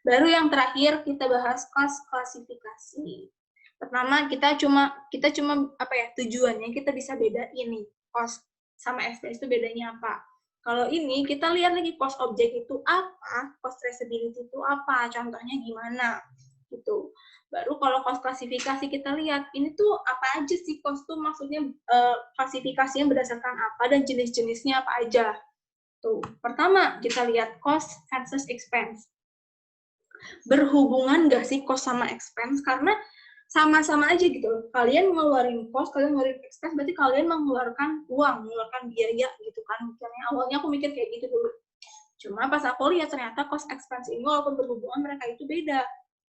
Baru yang terakhir kita bahas cost klasifikasi. Pertama kita cuma tujuannya kita bisa bedain nih cost sama SPS itu bedanya apa. Kalau ini kita lihat lagi cost object itu apa, cost traceability itu apa, contohnya gimana gitu. Baru kalau cost klasifikasi kita lihat ini tuh apa aja sih cost tuh, maksudnya klasifikasinya berdasarkan apa dan jenis-jenisnya apa aja. Tuh, pertama kita lihat cost versus expense. Berhubungan nggak sih cost sama expense? Karena sama-sama aja gitu loh. Kalian ngeluarin cost, kalian ngeluarin expense, berarti kalian mengeluarkan uang, mengeluarkan biaya gitu kan. Mikirnya awalnya aku mikir kayak gitu dulu. Cuma pas aku lihat ternyata cost expense ini walaupun berhubungan mereka itu beda.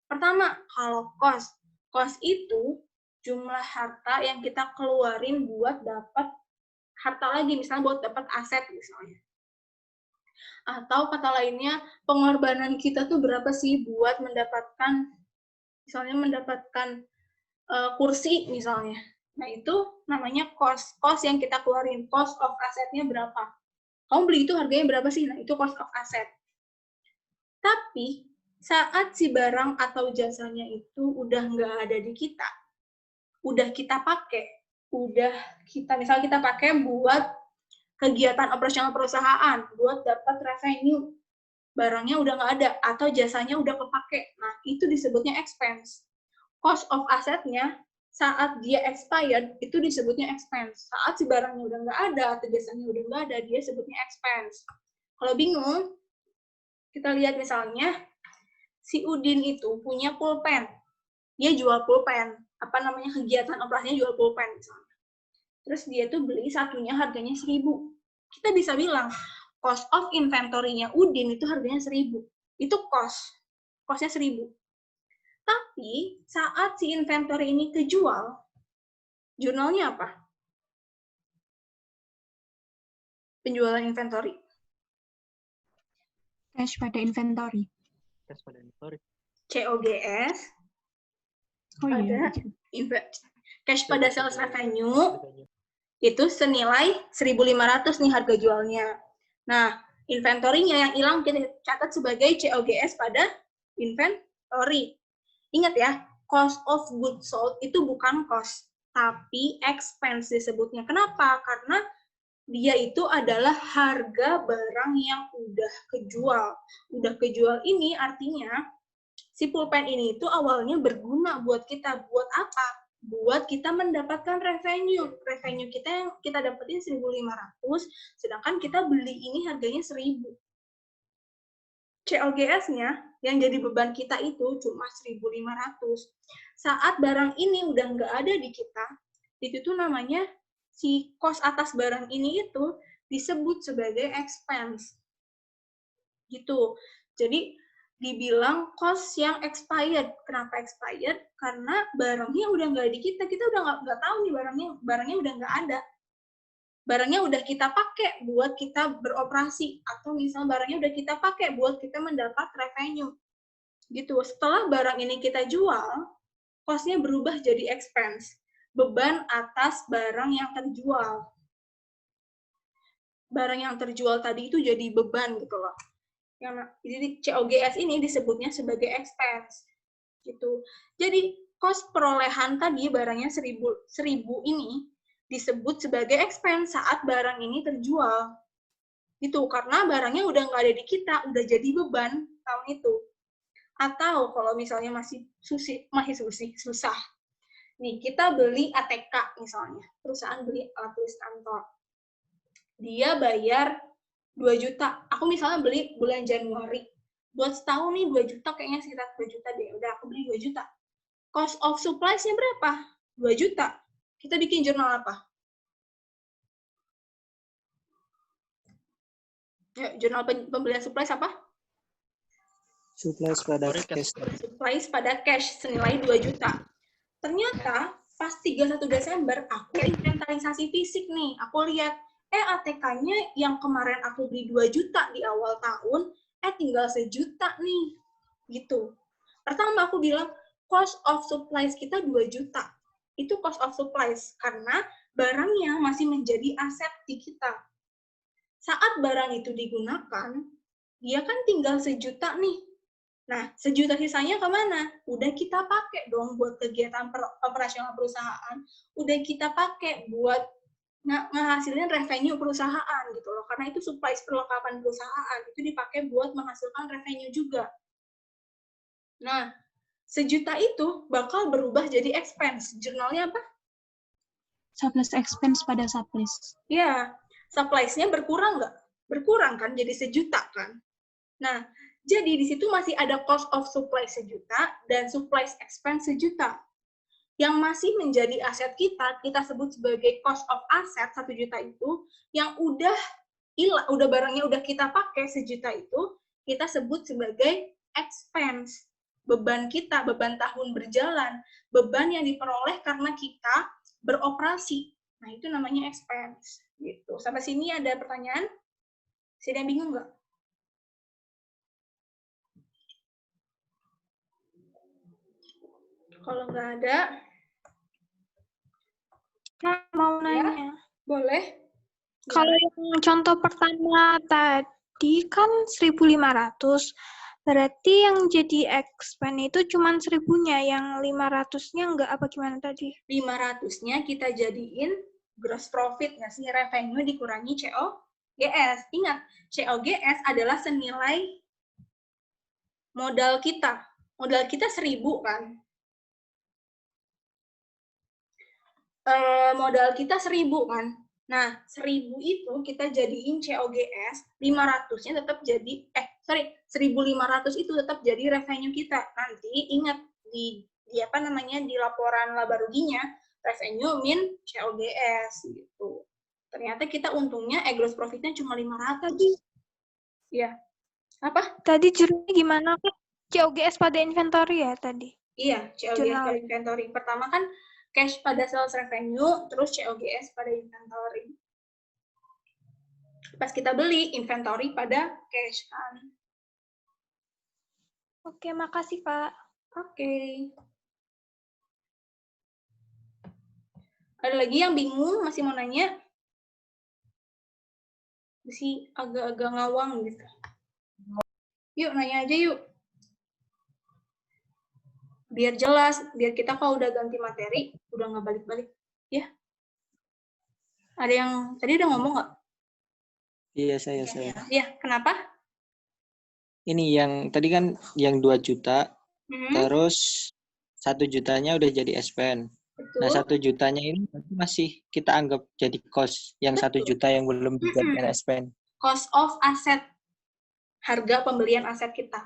Pertama, kalau cost itu jumlah harta yang kita keluarin buat dapat harta lagi, misalnya buat dapat aset misalnya. Atau kata lainnya, pengorbanan kita tuh berapa sih buat mendapatkan, misalnya mendapatkan kursi misalnya. Nah, itu namanya cost. Cost yang kita keluarin, cost of asetnya berapa. Kamu beli itu harganya berapa sih? Nah, itu cost of asset. Tapi, saat si barang atau jasanya itu udah nggak ada di kita, udah kita pakai, misalnya kita pakai buat kegiatan operasional perusahaan, buat dapat revenue, barangnya udah nggak ada, atau jasanya udah kepake, nah itu disebutnya expense. Cost of assetnya saat dia expired itu disebutnya expense. Saat si barangnya udah nggak ada atau jasanya udah nggak ada, dia sebutnya expense. Kalau bingung, kita lihat misalnya si Udin itu punya pulpen, dia jual pulpen, kegiatan operasinya jual pulpen misalnya. Terus dia tuh beli satunya harganya 1.000. Kita bisa bilang cost of inventory-nya Udin itu harganya 1.000. Itu cost-nya 1.000. Tapi saat si inventory ini kejual, jurnalnya apa? Penjualan inventory. Cash pada inventory. COGS. Oh iya. Cash pada sales revenue itu senilai 1.500 nih harga jualnya. Nah, inventory-nya yang hilang kita catat sebagai COGS pada inventory. Ingat ya, cost of goods sold itu bukan cost, tapi expense disebutnya. Kenapa? Karena dia itu adalah harga barang yang udah kejual. Udah kejual ini artinya si pulpen ini itu awalnya berguna buat kita. Buat apa? Buat kita mendapatkan revenue. Revenue kita yang kita dapetin 1.500, sedangkan kita beli ini harganya 1.000. COGS-nya yang jadi beban kita itu cuma 1.500. Saat barang ini udah nggak ada di kita, itu tuh namanya si cost atas barang ini itu disebut sebagai expense. Gitu. Jadi dibilang cost yang expired. Kenapa expired? Karena barangnya udah nggak ada di kita. Kita udah nggak tahu nih barangnya udah nggak ada. Barangnya udah kita pakai buat kita beroperasi, atau misal barangnya udah kita pakai buat kita mendapat revenue. Gitu. Setelah barang ini kita jual, cost-nya berubah jadi expense. Beban atas barang yang terjual. Barang yang terjual tadi itu jadi beban gitu loh. Jadi COGS ini disebutnya sebagai expense. Gitu. Jadi cost perolehan tadi barangnya 1.000 ini disebut sebagai expense saat barang ini terjual. Gitu, karena barangnya udah nggak ada di kita, udah jadi beban tahun itu. Atau kalau misalnya masih susah. Nih, kita beli ATK misalnya, perusahaan beli alat tulis kantor. Dia bayar 2 juta. Aku misalnya beli bulan Januari. Buat setahun nih 2 juta, kayaknya sekitar 2 juta deh. Udah aku beli 2 juta. Cost of supplies-nya berapa? 2 juta. Kita bikin jurnal apa? Ya, jurnal pembelian supplies apa? Supplies pada cash. Supplies pada cash senilai 2 juta. Ternyata pas 31 Desember aku inventarisasi fisik nih. Aku lihat, ATK-nya yang kemarin aku beli 2 juta di awal tahun, tinggal 1 juta nih. Gitu. Pertama aku bilang, cost of supplies kita 2 juta. Itu cost of supplies, karena barangnya masih menjadi aset di kita. saat barang itu digunakan, dia kan tinggal 1 juta nih. Nah, 1 juta sisanya kemana? Udah kita pakai dong buat kegiatan operasional perusahaan. Udah kita pakai buat ngehasilin revenue perusahaan gitu loh. Karena itu supplies perlengkapan perusahaan. Itu dipakai buat menghasilkan revenue juga. Nah, 1 juta itu bakal berubah jadi expense. Jurnalnya apa? Surplus expense pada surplus. Ya, supplies-nya berkurang nggak? Berkurang kan, jadi 1 juta kan. Nah, jadi di situ masih ada cost of supply 1 juta dan supplies expense 1 juta. Yang masih menjadi aset kita sebut sebagai cost of asset 1 juta itu, yang udah barangnya udah kita pakai 1 juta itu, kita sebut sebagai expense. Beban kita, beban tahun berjalan, beban yang diperoleh karena kita beroperasi. Nah, itu namanya expense. Gitu. Sampai sini ada pertanyaan? Sini yang bingung nggak? Kalau nggak ada, Mau ya, nanya. boleh. Kalau yang contoh pertama tadi kan 1.500, berarti yang jadi expense itu cuma 1.000-nya, yang 500-nya enggak apa gimana tadi? 500-nya kita jadiin gross profit, nggak sih? Revenue dikurangi COGS. Ingat, COGS adalah senilai modal kita. Modal kita 1.000 kan? Modal kita 1.000 kan? Nah, 1.000 itu kita jadiin COGS, 500-nya tetap jadi, 1.500 itu tetap jadi revenue kita. Nanti ingat, di apa namanya, di laporan laba ruginya, revenue min COGS, gitu. Ternyata kita untungnya, gross profit-nya cuma 500. Iya. Apa? Tadi jurnalnya gimana kan? COGS pada inventory ya tadi? Iya, COGS pada inventory. Pertama kan cash pada sales revenue, terus COGS pada inventory. Pas kita beli, inventory pada cash kan. Oke, makasih Kak. Oke. Ada lagi yang bingung, masih mau nanya? Masih agak-agak ngawang gitu. Yuk, nanya aja yuk. Biar jelas, biar kita kalau udah ganti materi, udah nggak balik-balik. Ya. Ada yang tadi udah ngomong nggak? Iya, saya. Iya, kenapa? Ini yang tadi kan yang 2 juta, terus 1 jutanya udah jadi expense. Betul. Nah, 1 jutanya ini masih kita anggap jadi cost, yang 1 juta yang belum dijadikan expense. Cost of asset. Harga pembelian aset kita.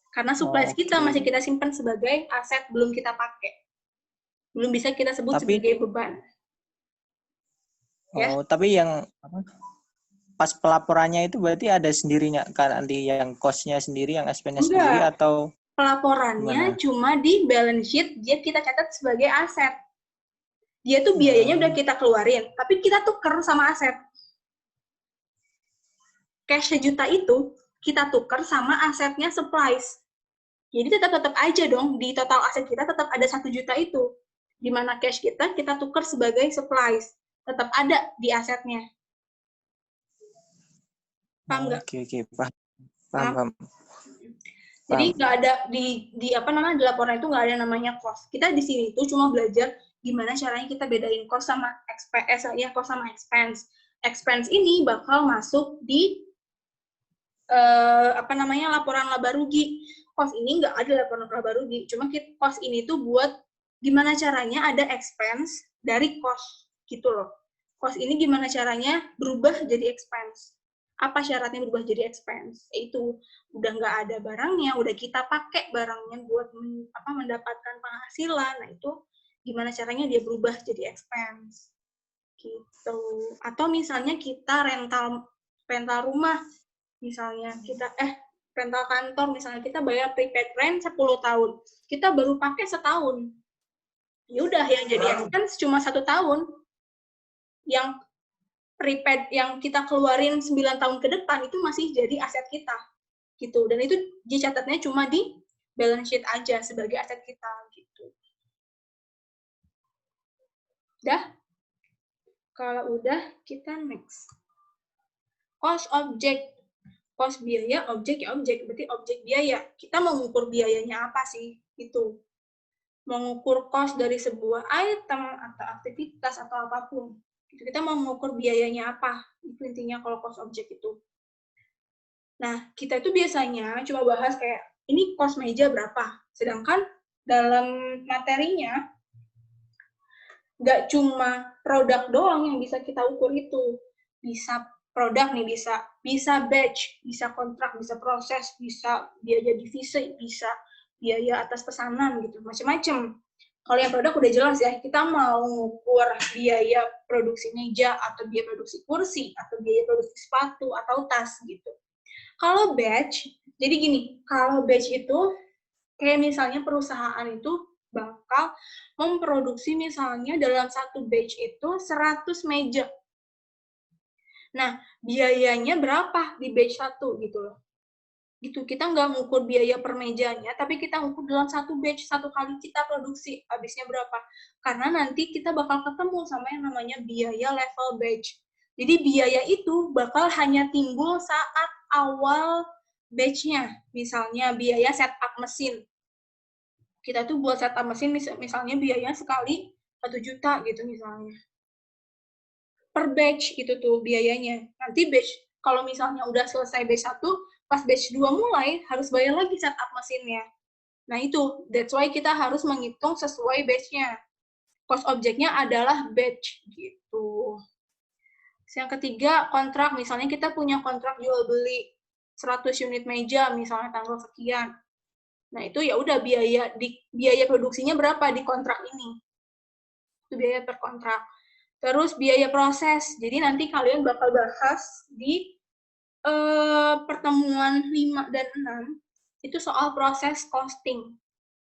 Karena supplies kita masih kita simpan sebagai aset, belum kita pakai. Belum bisa kita sebut sebagai beban. Oh, tapi yang pas pelaporannya itu berarti ada sendirinya kan, nanti yang cost-nya sendiri, yang expense-nya sendiri, atau pelaporannya cuma di balance sheet dia kita catat sebagai aset. Dia tuh biayanya udah kita keluarin, tapi kita tuker sama aset. Cash 1 juta itu kita tuker sama asetnya supplies. Jadi tetap aja dong di total aset kita tetap ada 1 juta itu. Di mana cash kita tuker sebagai supplies. Tetap ada di asetnya. Paham nggak? Oke, paham. Jadi nggak ada di apa namanya di laporan itu nggak ada namanya cost. Kita di sini tuh cuma belajar gimana caranya kita bedain cost sama cost sama expense. Expense ini bakal masuk di apa namanya laporan laba rugi. Cost ini nggak ada laporan laba rugi. Cuma cost ini tuh buat gimana caranya ada expense dari cost gitu loh. Cost ini gimana caranya berubah jadi expense. Apa syaratnya berubah jadi expense? Itu udah nggak ada barangnya, udah kita pakai barangnya buat mendapatkan penghasilan. Nah itu gimana caranya dia berubah jadi expense gitu. Atau misalnya kita rental rumah, misalnya kita rental kantor, misalnya kita bayar prepaid rent 10 tahun, kita baru pakai setahun. Ya udah yang jadi expense cuma 1 tahun. Yang prepaid yang kita keluarin 9 tahun ke depan itu masih jadi aset kita. Gitu. Dan itu dicatatnya cuma di balance sheet aja sebagai aset kita gitu. Udah? Kalau udah, kita next. Cost objek. Cost biaya, objek ya objek. Berarti objek biaya. Kita mau ngukur biayanya apa sih? Itu. Mengukur cost dari sebuah item atau aktivitas atau apapun. Kita mau mengukur biayanya apa. Itu intinya kalau cost objek itu. Nah, kita itu biasanya cuma bahas kayak, ini cost meja berapa? Sedangkan dalam materinya, nggak cuma produk doang yang bisa kita ukur itu. Bisa produk nih, bisa batch, bisa kontrak, bisa proses, bisa biaya divisi, bisa biaya atas pesanan gitu, macam-macam. Kalau yang produk udah jelas ya, kita mau ngukur biaya produksi meja, atau biaya produksi kursi, atau biaya produksi sepatu, atau tas gitu. Kalau batch, jadi gini, kalau batch itu, kayak misalnya perusahaan itu bakal memproduksi misalnya dalam satu batch itu 100 meja. Nah, biayanya berapa di batch 1 gitu loh. Gitu, kita nggak ngukur biaya per mejanya, tapi kita ngukur dalam satu batch, satu kali kita produksi, habisnya berapa. Karena nanti kita bakal ketemu sama yang namanya biaya level batch. Jadi biaya itu bakal hanya timbul saat awal batch-nya. Misalnya biaya setup mesin. Kita tuh buat setup mesin misalnya biayanya sekali 1 juta gitu misalnya. Per batch itu tuh biayanya. Nanti batch, kalau misalnya udah selesai batch 1, pas batch 2 mulai, harus bayar lagi setup mesinnya. Nah itu, that's why kita harus menghitung sesuai batch-nya. Cost objeknya adalah batch gitu. Yang ketiga, kontrak. Misalnya kita punya kontrak jual beli 100 unit meja, misalnya tanggal sekian. Nah, itu ya udah biaya produksinya berapa di kontrak ini. Itu biaya per kontrak. Terus biaya proses. Jadi nanti kalian bakal bahas di pertemuan 5 dan 6 itu soal proses costing.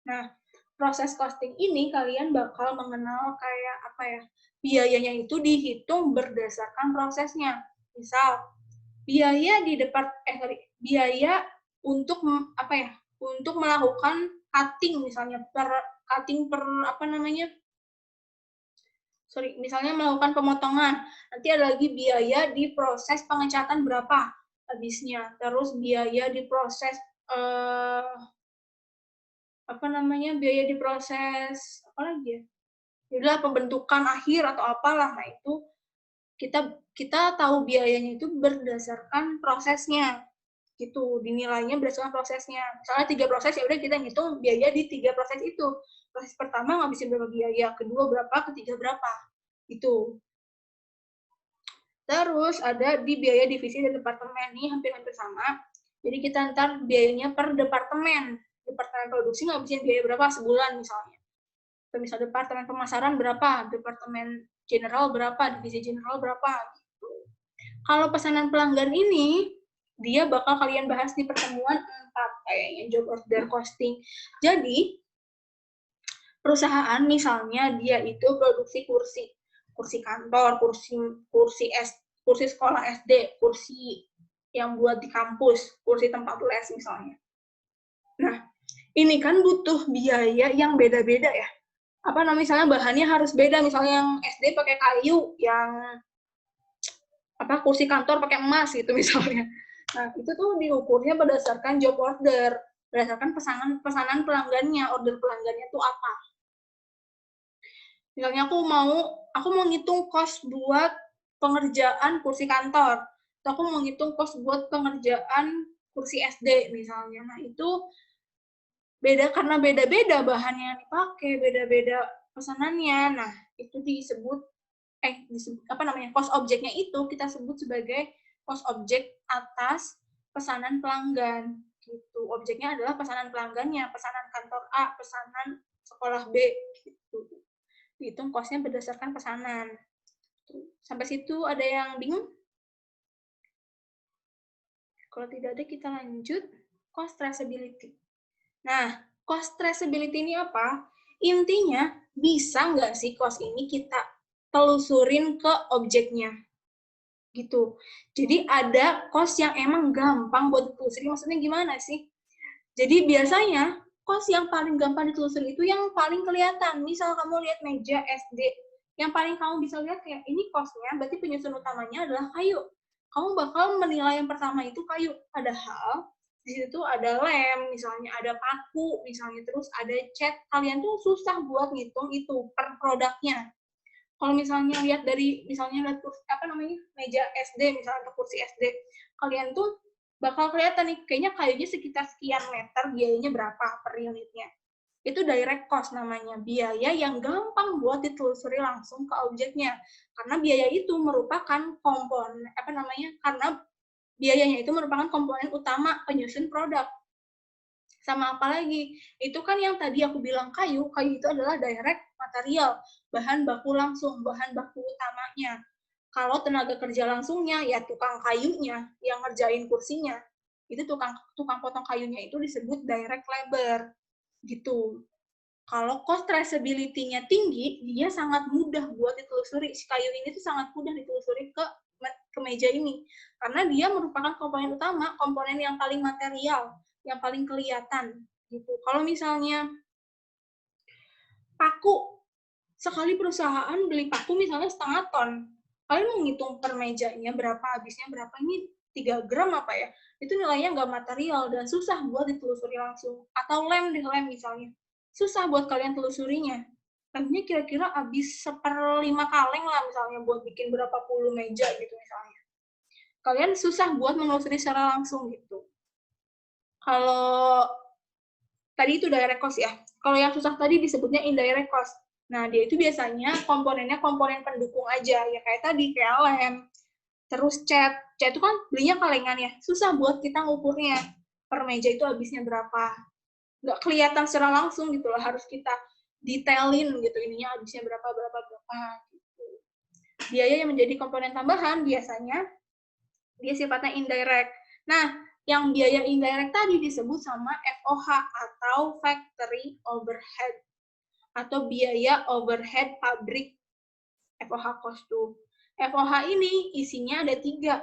Nah, proses costing ini kalian bakal mengenal kayak apa ya? Biayanya itu dihitung berdasarkan prosesnya. Misal, biaya biaya untuk apa ya? Untuk melakukan cutting misalnya misalnya melakukan pemotongan. Nanti ada lagi biaya di proses pengecatan berapa habisnya. Terus biaya di proses biaya di proses apa lagi ya? Yaudah pembentukan akhir atau apalah. Nah, itu kita tahu biayanya itu berdasarkan prosesnya. Gitu, dinilainya berdasarkan prosesnya. Misalnya 3 proses, ya udah kita ngitung biaya di 3 proses itu. Proses pertama ngabisin berapa biaya, kedua berapa, ketiga berapa. Gitu. Terus ada di biaya divisi dan departemen, ini hampir-hampir sama. Jadi kita ntar biayanya per departemen. Departemen produksi ngabisin biaya berapa sebulan misalnya. Misal departemen pemasaran berapa, departemen general berapa, divisi general berapa. Gitu. Kalau pesanan pelanggan ini, dia bakal kalian bahas di pertemuan 4, kayaknya job order costing. Jadi, perusahaan misalnya dia itu produksi kursi kantor, kursi sekolah SD, kursi yang buat di kampus, kursi tempat les misalnya. Nah, ini kan butuh biaya yang beda-beda ya. Misalnya bahannya harus beda, misalnya yang SD pakai kayu, yang kursi kantor pakai emas gitu misalnya. Nah, itu tuh diukurnya berdasarkan job order, berdasarkan pesanan pelanggannya, order pelanggannya tuh apa. Misalnya aku mau ngitung cost buat pengerjaan kursi kantor, atau aku mau ngitung cost buat pengerjaan kursi SD misalnya. Nah, itu beda karena beda-beda bahannya yang dipakai, beda-beda pesanannya. Nah, itu disebut cost objeknya itu kita sebut sebagai cost objek atas pesanan pelanggan. Gitu. Objeknya adalah pesanan pelanggannya, pesanan kantor A, pesanan sekolah B gitu. Dihitung cost-nya berdasarkan pesanan. Sampai situ ada yang bingung? Kalau tidak ada, kita lanjut cost traceability. Nah, cost traceability ini apa? Intinya, bisa nggak sih cost ini kita telusurin ke objeknya? Gitu. Jadi ada cost yang emang gampang buat ditelusuri. Maksudnya gimana sih? Jadi biasanya, cost yang paling gampang ditelusuri itu yang paling kelihatan. Misal kamu lihat meja SD, yang paling kamu bisa lihat kayak ini cost-nya, berarti penyusun utamanya adalah kayu. kamu bakal menilai yang pertama itu kayu. Padahal di situ ada lem, misalnya ada paku, misalnya terus ada cat. Kalian tuh susah buat ngitung itu per produknya. Kalau misalnya lihat dari misalnya meja SD misalnya atau kursi SD, kalian tuh bakal kelihatan nih kayaknya kayunya sekitar sekian meter, biayanya berapa per unitnya. Itu direct cost namanya, biaya yang gampang buat ditelusuri langsung ke objeknya. Karena biaya itu merupakan karena biayanya itu merupakan komponen utama penyusun produk. Sama apa lagi? Itu kan yang tadi aku bilang kayu itu adalah direct material, bahan baku langsung, bahan baku utamanya. Kalau tenaga kerja langsungnya, ya tukang kayunya yang ngerjain kursinya. Itu tukang potong kayunya itu disebut direct labor. Gitu. Kalau cost traceability-nya tinggi, dia sangat mudah buat ditelusuri. Si kayu ini tuh sangat mudah ditelusuri ke meja ini. Karena dia merupakan komponen utama, komponen yang paling material, yang paling kelihatan. Gitu. Kalau misalnya paku, sekali perusahaan beli paku misalnya 0,5 ton, kalian mau ngitung per mejanya berapa, habisnya berapa, ini 3 gram apa ya, itu nilainya nggak material dan susah buat ditelusuri langsung. Atau lem misalnya, susah buat kalian telusurinya. Lemnya kira-kira habis 1/5 kaleng lah misalnya buat bikin berapa puluh meja gitu misalnya. Kalian susah buat menelusuri secara langsung gitu. Kalau tadi itu direct cost ya. Kalau yang susah tadi disebutnya indirect cost. Nah, dia itu biasanya komponennya komponen pendukung aja, ya kayak tadi, kayak lem, terus cat. Cat itu kan belinya kalengan ya, susah buat kita ngukurnya. Per meja itu habisnya berapa. Nggak kelihatan secara langsung gitu loh, harus kita detailin gitu, ininya habisnya berapa, gitu. Biaya yang menjadi komponen tambahan biasanya, dia sifatnya indirect. Nah, yang biaya indirect tadi disebut sama FOH atau factory overhead atau biaya overhead pabrik. FOH cost tuh. FOH ini isinya ada 3.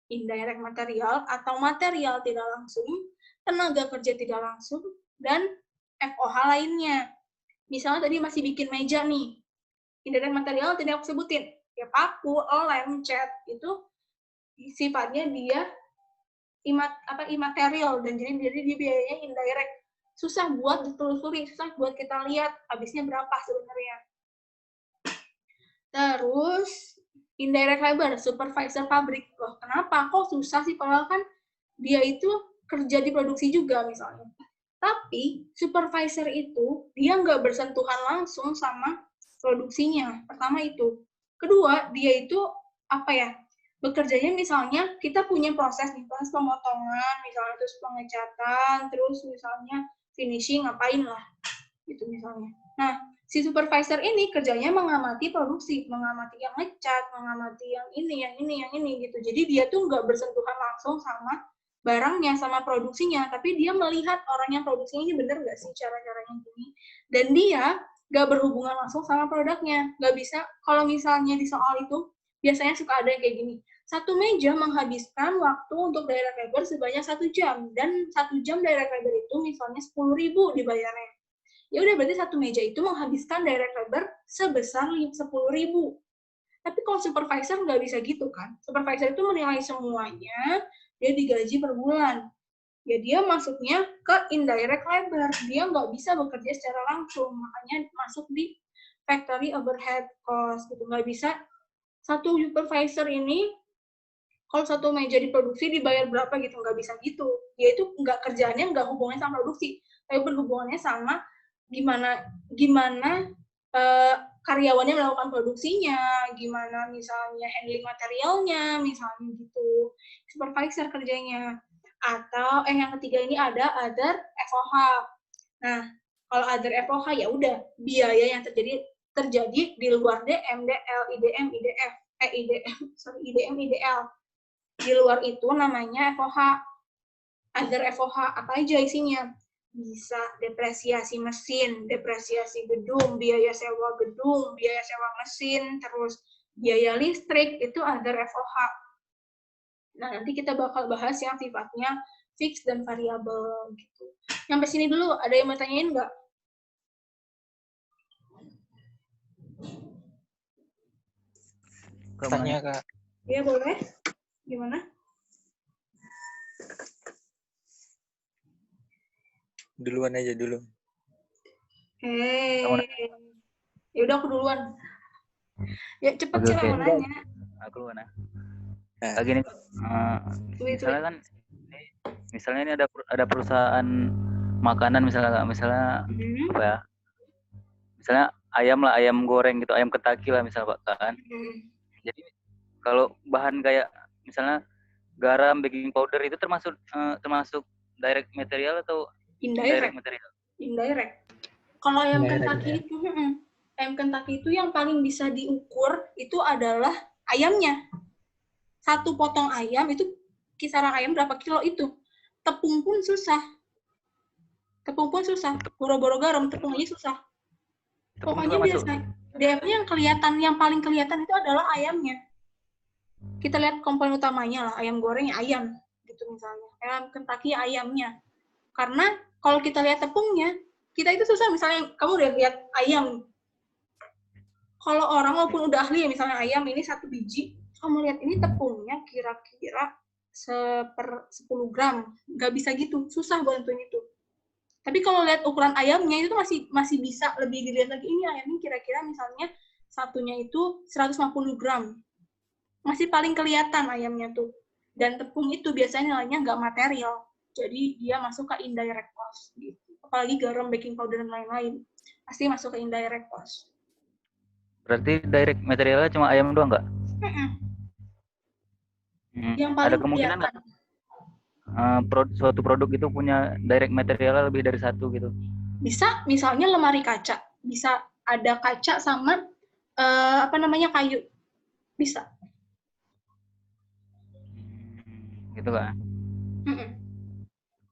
Indirect material atau material tidak langsung, tenaga kerja tidak langsung, dan FOH lainnya. Misalnya tadi masih bikin meja nih. Indirect material tidak aku sebutin. Ya paku, lem, cat, itu sifatnya dia imaterial dan jadi dia biayanya indirect. Susah buat ditelusuri, susah buat kita lihat habisnya berapa sebenarnya. Terus indirect labor, supervisor pabrik. Loh, kenapa? Kok susah sih? Padahal kan dia itu kerja di produksi juga misalnya. Tapi supervisor itu dia nggak bersentuhan langsung sama produksinya. Pertama itu. Kedua, dia itu bekerjanya misalnya kita punya proses pemotongan, misalnya terus pengecatan, terus misalnya finishing, ngapain lah, gitu misalnya. Nah, si supervisor ini kerjanya mengamati produksi, mengamati yang ngecat, mengamati yang ini, gitu. Jadi dia tuh nggak bersentuhan langsung sama barangnya, sama produksinya, tapi dia melihat orang yang produksinya ini bener nggak sih cara-caranya gini. Dan dia nggak berhubungan langsung sama produknya. Nggak bisa, kalau misalnya di soal itu, biasanya suka ada yang kayak gini. 1 meja menghabiskan waktu untuk direct labor sebanyak 1 jam, dan 1 jam direct labor itu misalnya 10.000 dibayarnya. Ya udah berarti 1 meja itu menghabiskan direct labor sebesar 10.000. Tapi kalau supervisor nggak bisa gitu kan. Supervisor itu menilai semuanya, dia digaji per bulan. Ya dia masuknya ke indirect labor. Dia nggak bisa bekerja secara langsung. Makanya masuk di factory overhead cost. Gitu. Nggak bisa satu supervisor ini, kalau 1 meja diproduksi dibayar berapa gitu. Nggak bisa gitu. Dia itu kerjaannya nggak hubungannya sama produksi. Tapi berhubungannya sama gimana karyawannya melakukan produksinya, gimana misalnya handling materialnya, misalnya gitu. Supervisor kerjanya. Atau yang ketiga ini ada other FOH. Nah, kalau other FOH ya udah biaya yang terjadi di luar DM, DL, IDM, IDF, IDM, IDL. Di luar itu namanya FOH. Other FOH apa aja isinya? Bisa depresiasi mesin, depresiasi gedung, biaya sewa gedung, biaya sewa mesin, terus biaya listrik, itu other FOH. Nah, nanti kita bakal bahas yang sifatnya fix dan variabel gitu. Sampai sini dulu, ada yang mau tanyain nggak? Tanya, Kak. Iya, boleh. Gimana? Duluan aja dulu. Ya udah aku duluan. Ya cepet sih mau nanya. Aku duluan ya. Gini, misalnya kan, misalnya ini ada perusahaan makanan misalnya apa ya? Misalnya ayam goreng gitu, ayam Kentucky lah misalnya Pak kan. Jadi kalau bahan kayak misalnya garam, baking powder itu termasuk direct material atau indirect material? Indirect. Kalau ayam Kentucky itu, ayam Kentucky itu yang paling bisa diukur itu adalah ayamnya. Satu potong ayam itu kisaran ayam berapa kilo itu. Tepung pun susah. Boro-boro garam, tepung aja susah. Pokoknya biasa. DM-nya yang paling kelihatan itu adalah ayamnya. Kita lihat komponen utamanya lah, ayam goreng ayam gitu misalnya. Ayam Kentucky ayamnya. Karena kalau kita lihat tepungnya, kita itu susah. Misalnya kamu udah lihat ayam. Kalau orang walaupun udah ahli ya, misalnya ayam ini 1 biji, kamu lihat ini tepungnya kira-kira 10 gram. Nggak bisa gitu, susah bantuin itu. Tapi kalau lihat ukuran ayamnya itu masih bisa lebih dilihat lagi. Ini ayamnya kira-kira misalnya satunya itu 150 gram. Masih paling kelihatan ayamnya tuh. Dan tepung itu biasanya nilainya nggak material. Jadi dia masuk ke indirect cost. Gitu. Apalagi garam, baking powder, dan lain-lain. Pasti masuk ke indirect cost. Berarti direct materialnya cuma ayam doang nggak? Yang paling ada kemungkinan nggak suatu produk itu punya direct materialnya lebih dari satu gitu? Bisa, misalnya lemari kaca. Bisa ada kaca sama kayu. Bisa. Gitu Kak?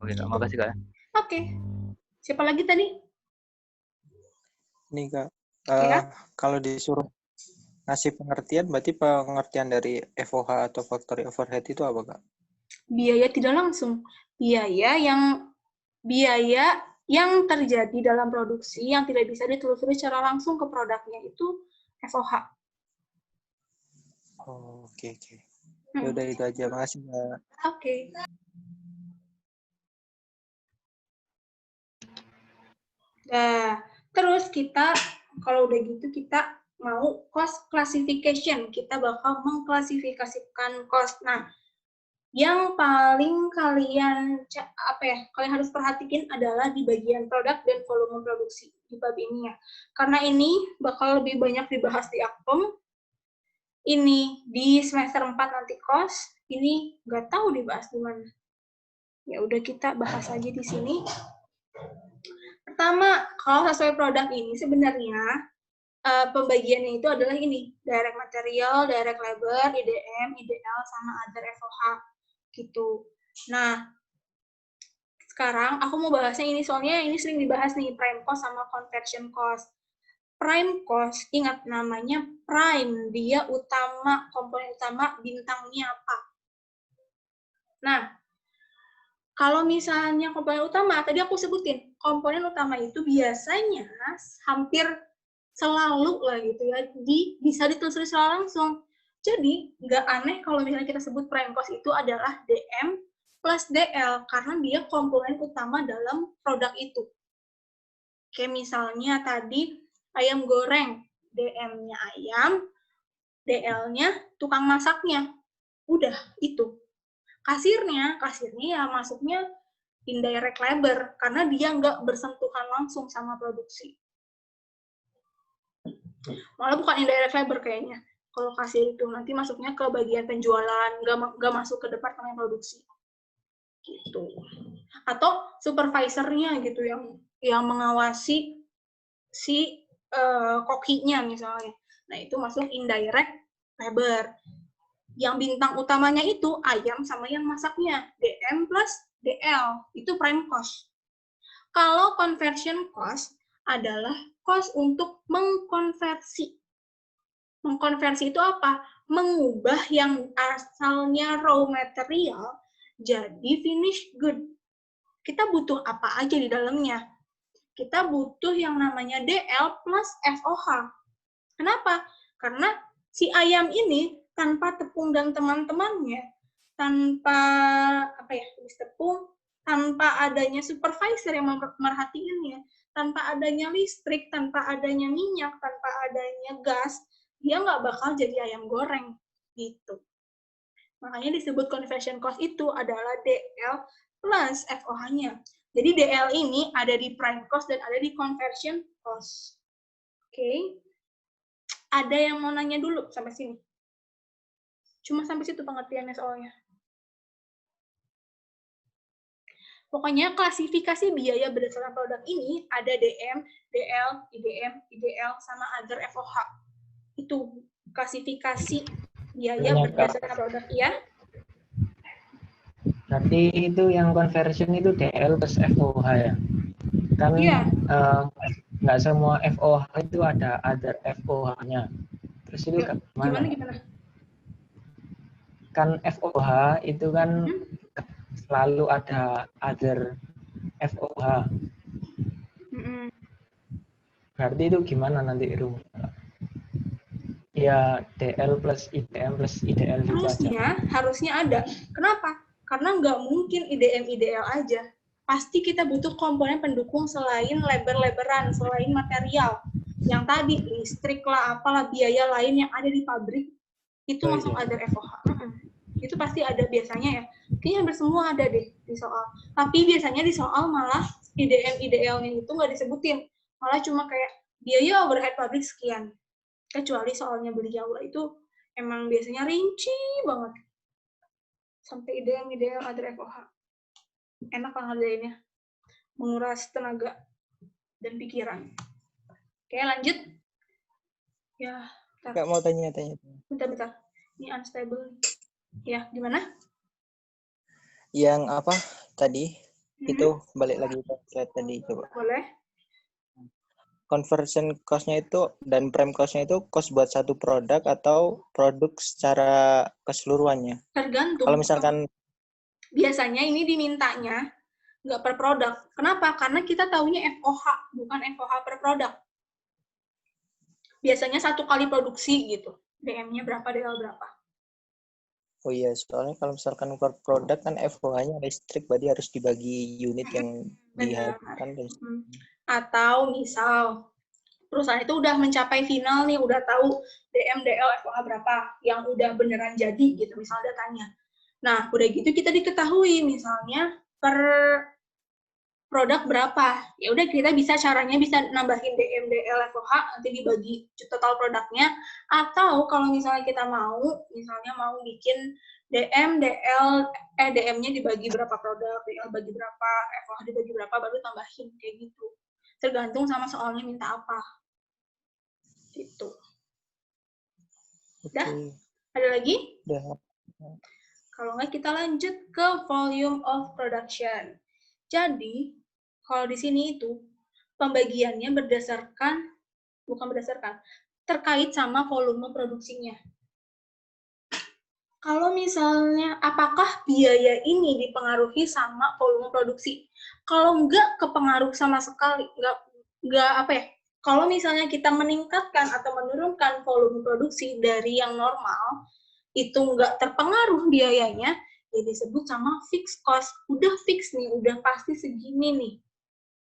Oke Kak, makasih Kak. Oke. Siapa lagi tadi? Nih Kak, kalau disuruh ngasih pengertian, berarti pengertian dari FOH atau factory overhead itu apa Kak? Biaya tidak langsung. Biaya yang terjadi dalam produksi yang tidak bisa ditelusuri secara langsung ke produknya itu FOH. Oh, oke. Ya udah itu aja. Makasih Kak. Oke. Nah, terus kita kalau udah gitu kita mau cost classification. Kita bakal mengklasifikasikan cost. Nah, yang paling kalian harus perhatikan adalah di bagian produk dan volume produksi di bab ini ya. Karena ini bakal lebih banyak dibahas di Akpom. Ini di semester 4 nanti cost, ini nggak tahu dibahas di mana. Ya udah kita bahas aja di sini. Pertama, kalau sesuai produk ini sebenarnya pembagiannya itu adalah ini, direct material, direct labor, IDM, IDL, sama other FOH gitu. Nah, sekarang aku mau bahasnya ini, soalnya ini sering dibahas nih, prime cost sama conversion cost. Prime cost, ingat namanya prime, dia utama, komponen utama, bintangnya apa. Nah, kalau misalnya komponen utama, tadi aku sebutin, komponen utama itu biasanya hampir selalu lah gitu ya, bisa ditelusuri secara langsung. Jadi, nggak aneh kalau misalnya kita sebut prime cost itu adalah DM plus DL, karena dia komponen utama dalam produk itu. Kayak misalnya tadi, ayam goreng, DM-nya ayam, DL-nya tukang masaknya. Udah, itu. Kasirnya ya masuknya indirect labor, karena dia nggak bersentuhan langsung sama produksi. Malah bukan indirect labor kayaknya. Kalau kasir itu nanti masuknya ke bagian penjualan, nggak masuk ke departemen produksi. Gitu. Atau supervisornya gitu yang mengawasi si kokinya misalnya. Nah, itu masuk indirect labor. Yang bintang utamanya itu ayam sama yang masaknya, DM plus DL, itu prime cost. Kalau conversion cost adalah cost untuk mengkonversi. Mengkonversi itu apa? Mengubah yang asalnya raw material jadi finished good. Kita butuh apa aja di dalamnya? Kita butuh yang namanya DL plus FOH. Kenapa? Karena si ayam ini tanpa tepung dan teman-temannya, tanpa tepung, tanpa adanya supervisor yang merhatiinnya, tanpa adanya listrik, tanpa adanya minyak, tanpa adanya gas, dia nggak bakal jadi ayam goreng gitu. Makanya disebut conversion cost itu adalah DL plus FOH-nya. Jadi DL ini ada di prime cost dan ada di conversion cost. Oke. Ada yang mau nanya dulu sampai sini? Cuma sampai situ pengertiannya soalnya. Pokoknya klasifikasi biaya berdasarkan produk ini ada DM, DL, IDM, IDL, sama other FOH. Itu klasifikasi biaya berdasarkan produk, ya. Berarti itu yang conversion itu DL plus FOH ya? Kan nggak semua FOH itu ada other FOH-nya. Terus itu gimana? Kan FOH itu kan selalu ada other FOH. Berarti itu gimana nanti rumusnya? Ya DL plus IDM plus IDL gitu aja. Harusnya ada. Kenapa? Karena nggak mungkin IDM IDL aja. Pasti kita butuh komponen pendukung selain labor-laboran, selain material. Yang tadi listrik lah, apalah biaya lain yang ada di pabrik itu masuk other FOH. Itu pasti ada biasanya ya. Kayaknya hampir semua ada deh di soal. Tapi biasanya di soal malah IDM IDL-nya itu nggak disebutin. Malah cuma kayak biaya overhead pabrik sekian. Kecuali soalnya beliau itu emang biasanya rinci banget. Sampai IDM other FOH. Enak lah ngerjainnya. Menguras tenaga dan pikiran. Oke, lanjut. Ya, Nggak mau tanya. Bentar. Ini unstable. Ya, gimana? Yang apa tadi? Itu balik lagi ke slide tadi coba. Boleh. Conversion cost-nya itu dan prime cost-nya itu cost buat satu produk atau produk secara keseluruhannya? Tergantung. Kalau misalkan biasanya ini dimintanya nggak per produk. Kenapa? Karena kita taunya FOH, bukan FOH per produk. Biasanya satu kali produksi gitu. DM-nya berapa, DL berapa. Oh iya, soalnya kalau misalkan per produk kan FOH-nya listrik, berarti harus dibagi unit yang dihasilkan. Atau misal perusahaan itu udah mencapai final nih, udah tahu DM, DL, FOH berapa, yang udah beneran jadi gitu, misal datanya. Nah, udah gitu kita diketahui misalnya per produk berapa. Ya udah kita caranya bisa nambahin DM, DL, FOH nanti dibagi total produknya, atau kalau misalnya kita misalnya mau bikin DM, DL, DM-nya dibagi berapa produk, DL bagi berapa, FOH dibagi berapa, baru tambahin kayak gitu. Tergantung sama soalnya minta apa. Gitu. Udah? Ada lagi? Udah. Kalau nggak kita lanjut ke volume of production. Jadi, kalau di sini itu pembagiannya terkait sama volume produksinya. Kalau misalnya, apakah biaya ini dipengaruhi sama volume produksi? Kalau nggak kepengaruh sama sekali, kalau misalnya kita meningkatkan atau menurunkan volume produksi dari yang normal, itu nggak terpengaruh biayanya, ya disebut sama fixed cost. Udah fix nih, udah pasti segini nih.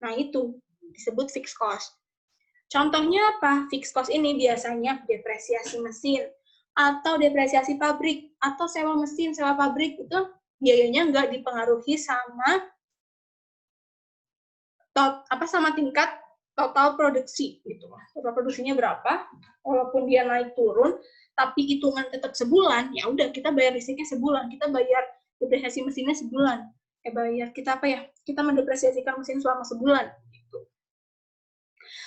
Nah, itu disebut fixed cost. Contohnya apa? Fixed cost ini biasanya depresiasi mesin, atau depresiasi pabrik, atau sewa mesin, sewa pabrik, itu biayanya nggak dipengaruhi sama tingkat total produksi gitu. Total produksinya berapa? Walaupun dia naik turun, tapi hitungan tetap sebulan, ya udah kita bayar listriknya sebulan, kita bayar depresiasi mesinnya sebulan. Kita mendepresiasikan mesin selama sebulan gitu.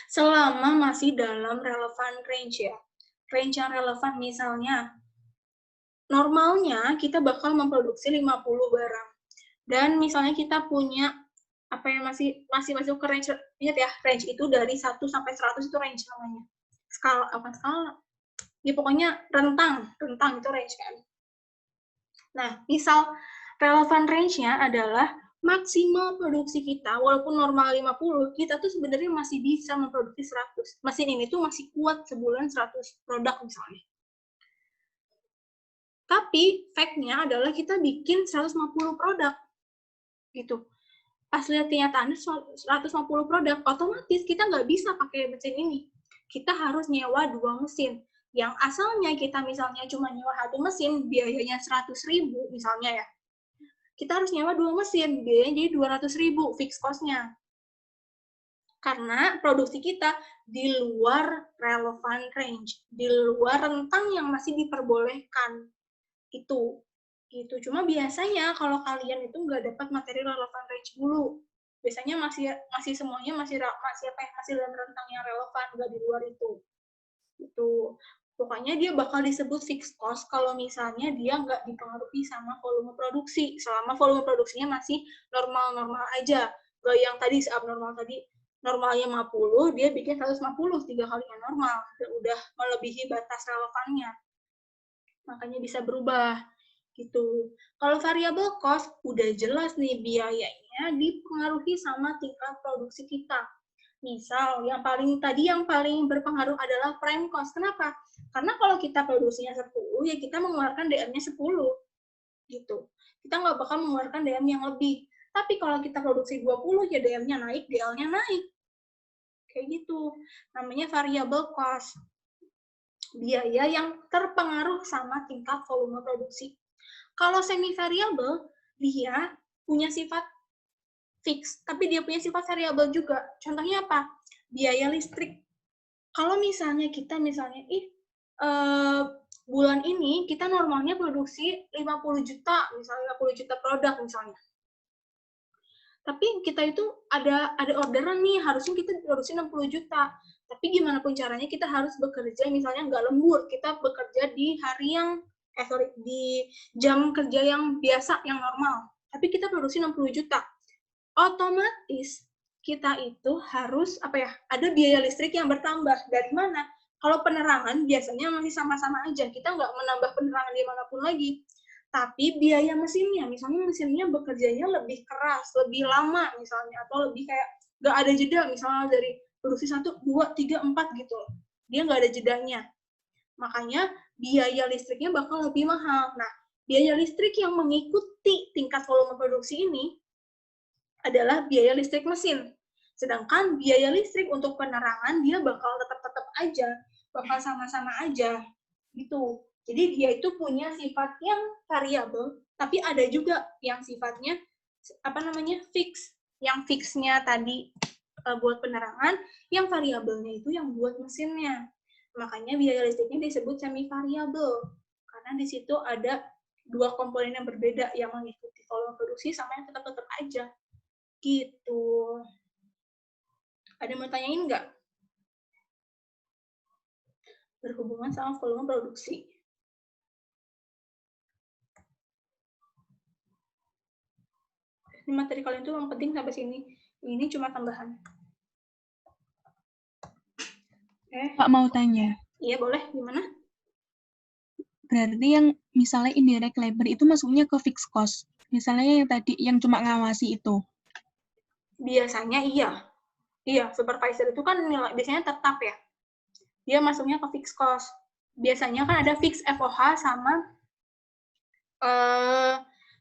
Selama masih dalam relevan range ya. Range yang relevan misalnya normalnya kita bakal memproduksi 50 barang. Dan misalnya kita punya masih masuk ke range, ingat ya, range itu dari 1 sampai 100 itu range namanya. Skala. Ya pokoknya rentang itu range kan. Nah, misal relevan range-nya adalah maksimal produksi kita, walaupun normal 50, kita tuh sebenarnya masih bisa memproduksi 100. Mesin ini tuh masih kuat sebulan 100 produk misalnya. Tapi fact-nya adalah kita bikin 150 produk. Gitu. Pas lihat kenyataannya 150 produk, otomatis kita nggak bisa pakai mesin ini. Kita harus nyewa 2 mesin. Yang asalnya kita misalnya cuma nyewa 1 mesin, biayanya 100.000 misalnya ya. Kita harus nyewa 2 mesin, biayanya jadi 200.000 fixed cost-nya. Karena produksi kita di luar relevant range, di luar rentang yang masih diperbolehkan. Itu gitu. Cuma biasanya kalau kalian itu nggak dapat materi relevant range dulu. Biasanya masih semuanya masih dalam rentang yang relevan, nggak di luar itu. Itu pokoknya dia bakal disebut fixed cost kalau misalnya dia nggak dipengaruhi sama volume produksi. Selama volume produksinya masih normal-normal aja. Nggak yang tadi abnormal tadi, normalnya 50, dia bikin 150, 3 kalinya normal. Udah melebihi batas relevannya. Makanya bisa berubah. Gitu. Kalau variable cost, udah jelas nih biayanya dipengaruhi sama tingkat produksi kita. Misal, yang paling berpengaruh adalah prime cost. Kenapa? Karena kalau kita produksinya 10, ya kita mengeluarkan DM-nya 10. Gitu. Kita nggak bakal mengeluarkan DM yang lebih. Tapi kalau kita produksi 20, ya DM-nya naik, DL-nya naik. Kayak gitu. Namanya variable cost. Biaya yang terpengaruh sama tingkat volume produksi. Kalau semi-variable, dia punya sifat fix, tapi dia punya sifat variabel juga. Contohnya apa? Biaya listrik. Kalau misalnya kita bulan ini kita normalnya produksi 50 juta, misalnya 50 juta produk misalnya. Tapi kita itu ada orderan nih, harusnya kita produksi 60 juta. Tapi gimana pun caranya kita harus bekerja misalnya nggak lembur, kita bekerja di hari yang di jam kerja yang biasa, yang normal. Tapi kita produksi 60 juta. Otomatis kita itu harus ada biaya listrik yang bertambah. Dari mana? Kalau penerangan biasanya masih sama-sama aja, kita nggak menambah penerangan dimanapun lagi. Tapi biaya mesinnya, misalnya mesinnya bekerjanya lebih keras, lebih lama misalnya, atau lebih kayak nggak ada jeda, misalnya dari produksi 1, 2, 3, 4 gitu. Dia nggak ada jedanya. Makanya biaya listriknya bakal lebih mahal. Nah, biaya listrik yang mengikuti tingkat volume produksi ini adalah biaya listrik mesin. Sedangkan biaya listrik untuk penerangan dia bakal tetap aja, bakal sama-sama aja gitu. Jadi dia itu punya sifat yang variabel, tapi ada juga yang sifatnya fix. Yang fixnya tadi buat penerangan, yang variabelnya itu yang buat mesinnya. Makanya biaya listriknya disebut semi variabel, karena di situ ada 2 komponen yang berbeda yang mengikuti volume produksi sama yang tetap aja. Gitu. Ada mau tanyain nggak? Berhubungan sama volume produksi. Ini materi kalian tuh yang penting sampai sini. Ini cuma tambahan. Pak mau tanya. Iya, boleh. Gimana? Berarti yang misalnya indirect labor itu masuknya ke fixed cost. Misalnya yang tadi, yang cuma ngawasi itu. Biasanya iya. Iya, supervisor itu kan biasanya tetap ya. Dia masuknya ke fixed cost. Biasanya kan ada fixed FOH sama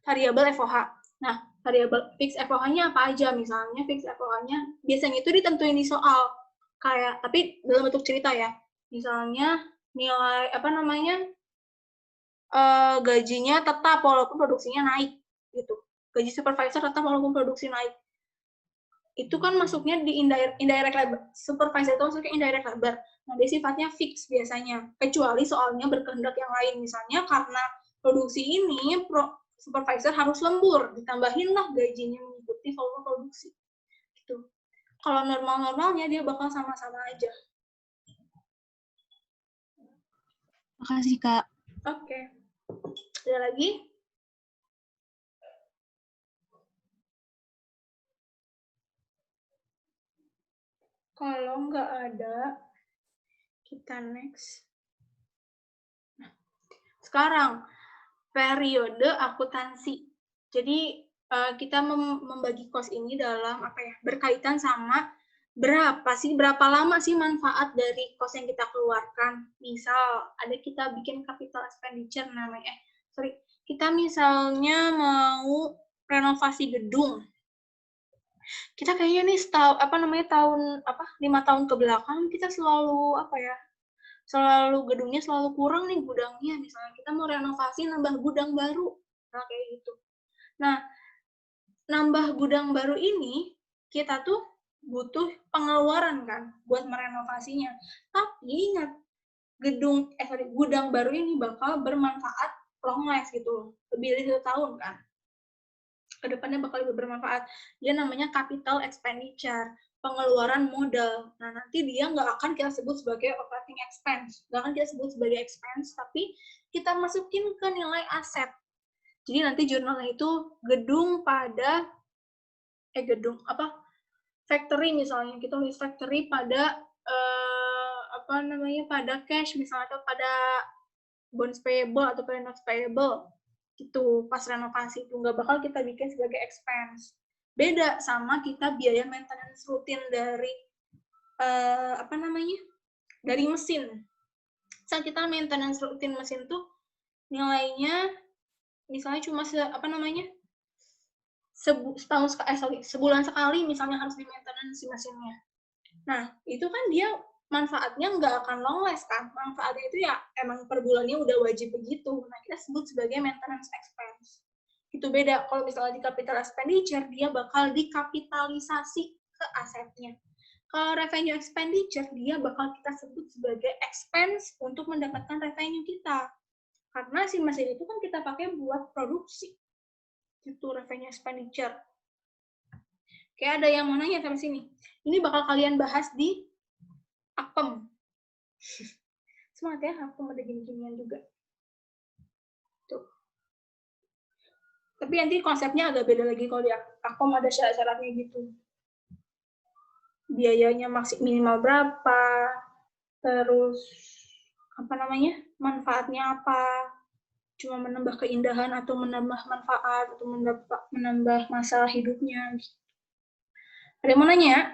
variable FOH. Nah, variable fixed FOH-nya apa aja? Misalnya fixed FOH-nya biasanya itu ditentuin di soal. Kayak, tapi dalam bentuk cerita ya. Misalnya nilai gajinya tetap walaupun produksinya naik gitu. Gaji supervisor tetap walaupun produksi naik. Itu kan masuknya di indirect labor. Supervisor itu masuknya indirect labor. Nah, dia sifatnya fix biasanya. Kecuali soalnya berkehendak yang lain. Misalnya karena produksi ini supervisor harus lembur, ditambahinlah gajinya mengikuti volume produksi. Gitu. Kalau normal-normalnya dia bakal sama-sama aja. Makasih, Kak. Oke. Ada lagi? Kalau nggak ada, kita next. Nah, sekarang, periode akuntansi. Jadi, kita membagi cost ini dalam berkaitan sama berapa lama sih manfaat dari cost yang kita keluarkan. Misal, ada kita bikin capital expenditure kita misalnya mau renovasi gedung. Kita kayaknya nih 5 tahun ke belakang kita selalu selalu gedungnya selalu kurang nih gudangnya. Misalnya kita mau renovasi nambah gudang baru. Nah, kayak gitu. Nah, nambah gudang baru ini kita tuh butuh pengeluaran kan buat merenovasinya. Tapi ingat, gudang baru ini bakal bermanfaat long last gitu, lebih dari 1 tahun kan. Kedepannya bakal lebih bermanfaat. Dia namanya capital expenditure, pengeluaran modal. Nah, nanti dia nggak akan kita sebut sebagai operating expense, nggak akan kita sebut sebagai expense, tapi kita masukin ke nilai aset. Jadi nanti jurnalnya itu factory misalnya, kita tulis factory pada pada cash misalnya, atau pada bonds payable atau pada notes payable gitu. Pas renovasi itu nggak bakal kita bikin sebagai expense. Beda sama kita biaya maintenance rutin dari dari mesin. Saat kita maintenance rutin mesin tuh nilainya misalnya cuma sebulan sekali misalnya harus di-maintenance si mesinnya. Nah, itu kan dia manfaatnya nggak akan long last kan. Manfaatnya itu ya emang per bulannya udah wajib begitu. Nah, kita sebut sebagai maintenance expense. Itu beda. Kalau misalnya di capital expenditure, dia bakal dikapitalisasi ke asetnya. Kalau revenue expenditure, dia bakal kita sebut sebagai expense untuk mendapatkan revenue kita. Karena si mesin itu kan kita pakai buat produksi. Itu revenue expenditure. Kayak ada yang mau nanya sampai sini. Ini bakal kalian bahas di Akom. Semangat ya, Akom ada gini-ginian juga. Tuh. Tapi nanti konsepnya agak beda lagi kalau di Akom ada syarat-syaratnya gitu. Biayanya minimal berapa, terus manfaatnya apa, cuma menambah keindahan atau menambah manfaat atau menambah masa hidupnya. Ada yang mau nanya?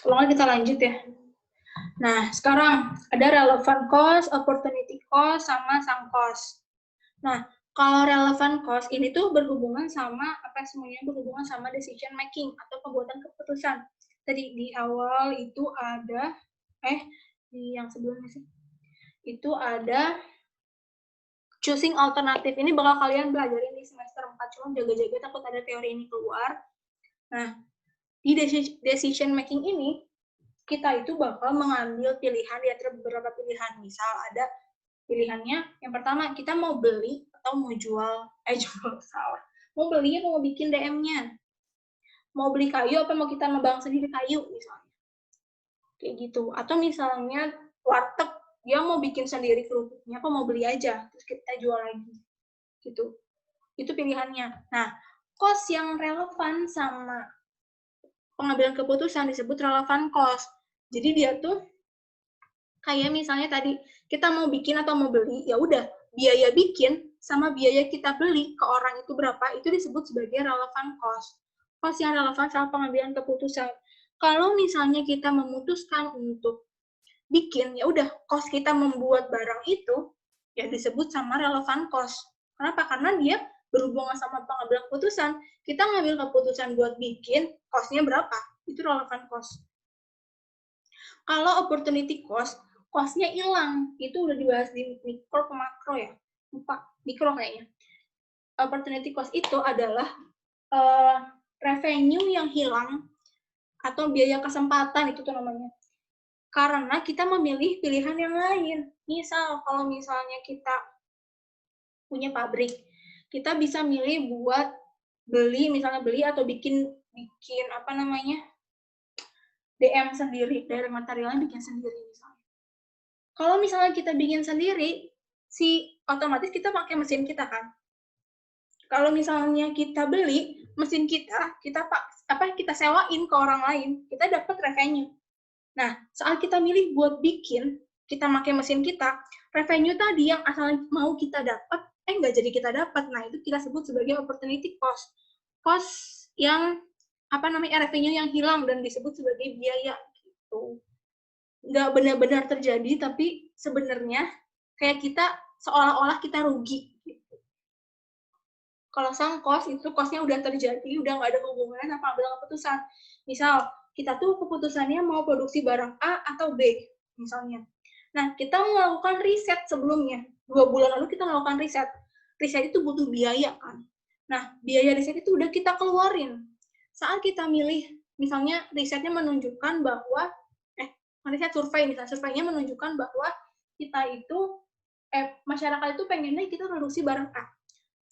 Kalau nggak kita lanjut ya. Nah, sekarang ada relevant cost, opportunity cost, sama sunk cost. Nah, kalau relevant cost ini tuh berhubungan sama semuanya berhubungan sama decision making atau pembuatan keputusan. Tadi di awal itu ada di yang sebelumnya sih. Itu ada choosing alternative. Ini bakal kalian belajarin di semester 4, cuma jaga-jaga takut ada teori ini keluar. Nah, di decision making ini, kita itu bakal mengambil pilihan, di antara beberapa pilihan. Misal ada pilihannya, yang pertama, kita mau beli atau mau jual, mau beli atau mau bikin DM-nya. Mau beli kayu apa mau kita nebang sendiri kayu, misalnya. Kayak gitu. Atau misalnya, warteg, dia mau bikin sendiri kerupuknya, apa mau beli aja, terus kita jual lagi. Gitu. Itu pilihannya. Nah, cost yang relevan sama pengambilan keputusan disebut relevant cost. Jadi dia tuh kayak misalnya tadi kita mau bikin atau mau beli, ya udah biaya bikin sama biaya kita beli ke orang itu berapa, itu disebut sebagai relevant cost. Cost yang relevan sama pengambilan keputusan. Kalau misalnya kita memutuskan untuk bikin, ya udah cost kita membuat barang itu ya disebut sama relevant cost. Kenapa? Karena dia berhubungan sama pengambilan keputusan. Kita ngambil keputusan buat bikin, cost-nya berapa? Itu relevant cost. Kalau opportunity cost, cost-nya hilang. Itu udah dibahas di mikro ke makro ya. Lupa, mikro kayaknya. Opportunity cost itu adalah revenue yang hilang atau biaya kesempatan, itu tuh namanya. Karena kita memilih pilihan yang lain. Misal, kalau misalnya kita punya pabrik, kita bisa milih buat beli atau bikin DM sendiri, dari materialnya bikin sendiri misalnya. Kalau misalnya kita bikin sendiri, otomatis kita pakai mesin kita kan. Kalau misalnya kita beli mesin kita sewain ke orang lain, kita dapat revenue. Nah, saat kita milih buat bikin, kita pakai mesin kita, revenue tadi yang asalnya mau kita dapat, nggak jadi kita dapat. Nah, itu kita sebut sebagai opportunity cost. Cost yang revenue yang hilang dan disebut sebagai biaya gitu. Nggak benar-benar terjadi, tapi sebenarnya kayak kita seolah-olah kita rugi. Gitu. Kalau sunk cost itu cost-nya udah terjadi, udah nggak ada hubungannya sama pengambilan keputusan. Misal, kita tuh keputusannya mau produksi barang A atau B, misalnya. Nah, kita melakukan riset sebelumnya. 2 bulan lalu kita melakukan riset. Riset itu butuh biaya, kan? Nah, biaya riset itu udah kita keluarin. Saat kita milih, misalnya risetnya menunjukkan bahwa, riset survei, misalnya surveinya menunjukkan bahwa kita itu, masyarakat itu pengennya kita produksi barang A.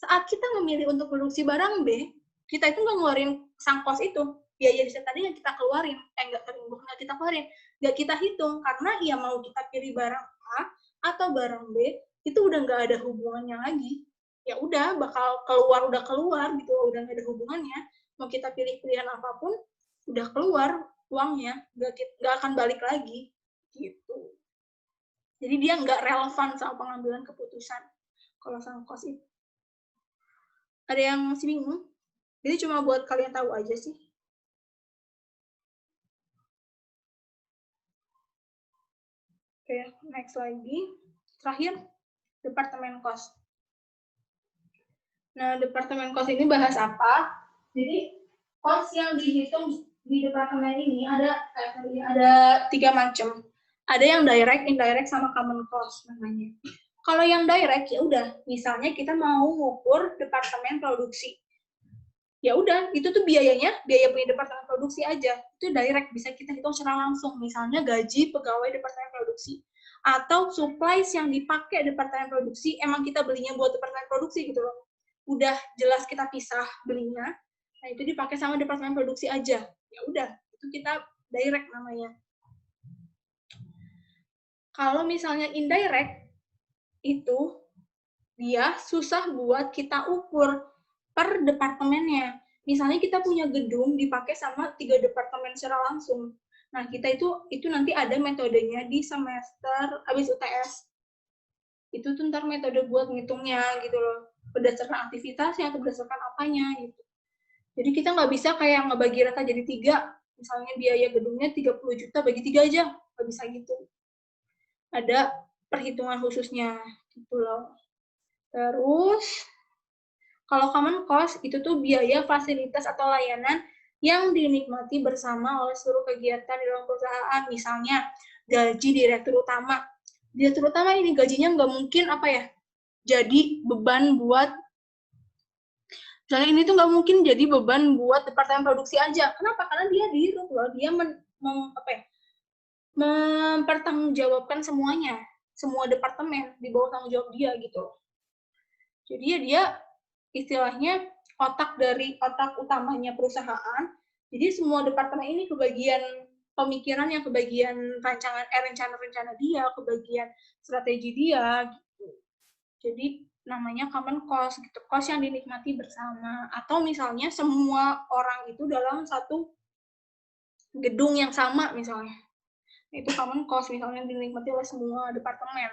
Saat kita memilih untuk produksi barang B, kita itu nggak ngeluarin sunk cost itu. Biaya riset tadi yang kita keluarin, nggak kita keluarin, nggak kita hitung, karena ya mau kita pilih barang A atau barang B, itu udah nggak ada hubungannya lagi. Ya udah, bakal udah keluar gitu, udah nggak ada hubungannya. Mau kita pilih pilihan apapun, udah keluar uangnya, nggak akan balik lagi. Gitu. Jadi dia nggak relevan sama pengambilan keputusan kalau sunk cost itu. Ada yang masih bingung? Jadi cuma buat kalian tahu aja sih. Oke, next lagi. Terakhir, Departemen Cost. Nah, Departemen Cost ini bahas apa? Jadi, cost yang dihitung di departemen ini ada 3 macam. Ada yang direct, indirect, sama common cost namanya. Kalau yang direct, ya udah, misalnya kita mau ngukur departemen produksi. Ya udah, itu tuh biaya punya departemen produksi aja. Itu direct, bisa kita hitung secara langsung. Misalnya gaji pegawai departemen produksi. Atau supplies yang dipakai departemen produksi, emang kita belinya buat departemen produksi gitu loh. Udah jelas kita pisah belinya, nah itu dipakai sama departemen produksi aja. Ya udah, itu kita direct namanya. Kalau misalnya indirect, itu dia susah buat kita ukur per departemennya. Misalnya kita punya gedung dipakai sama 3 departemen secara langsung. Nah, kita itu nanti ada metodenya di semester habis UTS. Itu tuh ntar metode buat ngitungnya gitu loh. Berdasarkan aktivitasnya atau berdasarkan apanya gitu. Jadi kita nggak bisa kayak ngebagi rata jadi 3. Misalnya biaya gedungnya 30 juta, bagi 3 aja. Nggak bisa gitu. Ada perhitungan khususnya gitu loh. Terus, kalau common cost, itu tuh biaya fasilitas atau layanan yang dinikmati bersama oleh seluruh kegiatan di dalam perusahaan. Misalnya, gaji direktur utama. Direktur utama ini gajinya nggak mungkin jadi beban buat, misalnya ini tuh nggak mungkin jadi beban buat departemen produksi aja. Kenapa? Karena dia dirut loh, dia mempertanggungjawabkan semuanya, semua departemen di bawah tanggung jawab dia gitu. Jadi ya dia istilahnya otak utamanya perusahaan. Jadi semua departemen ini kebagian pemikiran, yang kebagian rencana-rencana dia, kebagian strategi dia gitu. Jadi namanya common cost gitu, cost yang dinikmati bersama. Atau misalnya semua orang itu dalam satu gedung yang sama misalnya. Itu common cost misalnya dinikmati oleh semua departemen.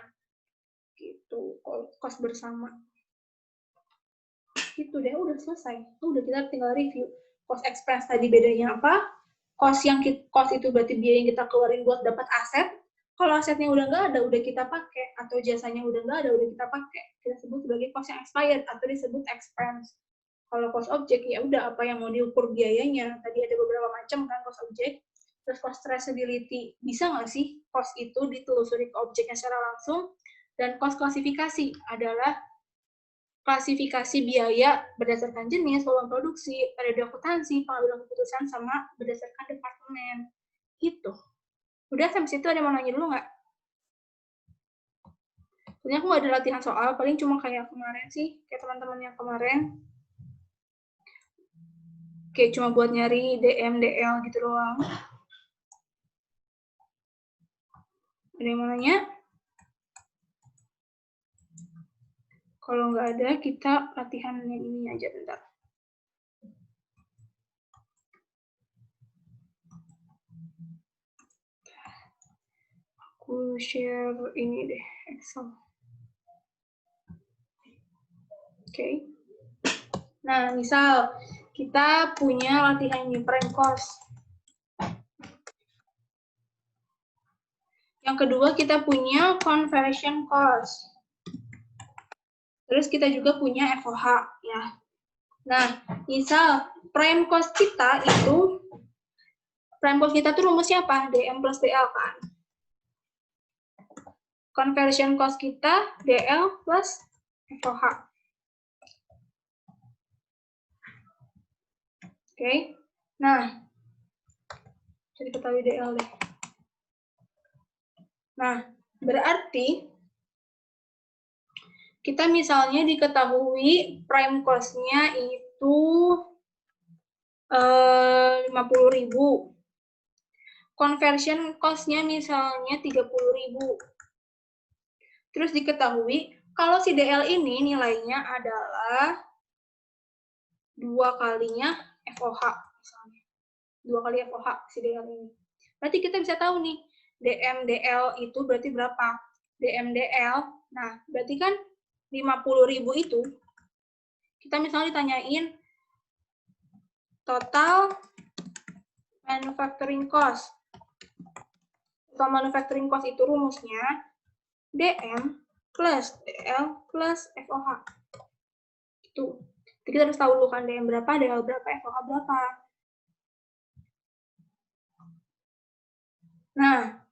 Gitu, cost bersama. Itu deh, udah selesai. Udah, kita tinggal review. Cost expense tadi bedanya apa? Cost itu berarti biaya yang kita keluarin buat dapat aset. Kalau asetnya udah nggak ada, udah kita pakai. Atau jasanya udah nggak ada, udah kita pakai. Kita sebut sebagai cost yang expired, atau disebut expense. Kalau cost object, ya udah apa yang mau diukur biayanya. Tadi ada beberapa macam kan cost object. Terus cost traceability. Bisa nggak sih cost itu ditelusuri ke objeknya secara langsung? Dan cost klasifikasi adalah klasifikasi biaya berdasarkan jenis, volume produksi, periode akuntansi, pengambilan keputusan, sama berdasarkan departemen. Gitu. Udah, sampai situ ada yang mau nanya dulu nggak? Sebenarnya aku nggak ada latihan soal, paling cuma kayak kemarin sih, kayak teman-teman yang kemarin. Kayak cuma buat nyari DM, DL gitu doang. Ada yang mau nanya? Kalau nggak ada, kita latihan yang ini aja bentar. Aku share ini deh, Excel. Oke. Nah, misal kita punya latihan different cost. Yang kedua kita punya conversion cost. Terus kita juga punya FOH ya. Nah, misal prime cost kita tuh rumusnya apa? DM plus DL kan. Conversion cost kita DL plus FOH. Oke. Nah, bisa diketahui DL deh. Nah, berarti kita misalnya diketahui prime cost-nya itu 50.000. Conversion cost-nya misalnya 30.000. Terus diketahui kalau si DL ini nilainya adalah 2 kalinya FOH misalnya. 2 kali FOH si DL ini. Berarti kita bisa tahu nih, DM DL itu berarti berapa? DM DL, nah berarti kan 50.000 itu, kita misalnya ditanyain total manufacturing cost. Total manufacturing cost itu rumusnya DM plus DL plus FOH. Itu. Jadi kita harus tahu dulu kan DM berapa, DL berapa, FOH berapa. Nah,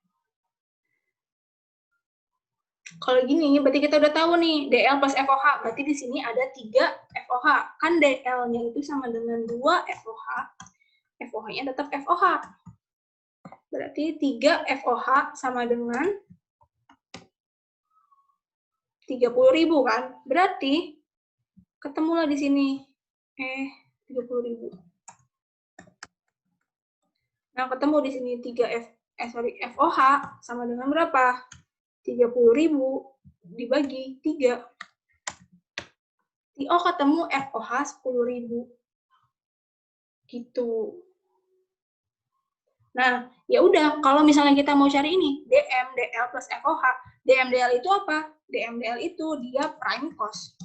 kalau gini, berarti kita udah tahu nih, DL plus FOH. Berarti di sini ada 3 FOH. Kan DL-nya itu sama dengan 2 FOH. FOH-nya tetap FOH. Berarti 3 FOH sama dengan 30.000 kan? Berarti, ketemulah di sini. 30.000. Nah, ketemu di sini 3 FOH sama dengan berapa? 30.000 dibagi 3. TO ketemu FOH 10.000. Gitu. Nah, ya udah kalau misalnya kita mau cari ini, DM, DL plus FOH. DM, DL itu apa? DM, DL itu dia prime cost.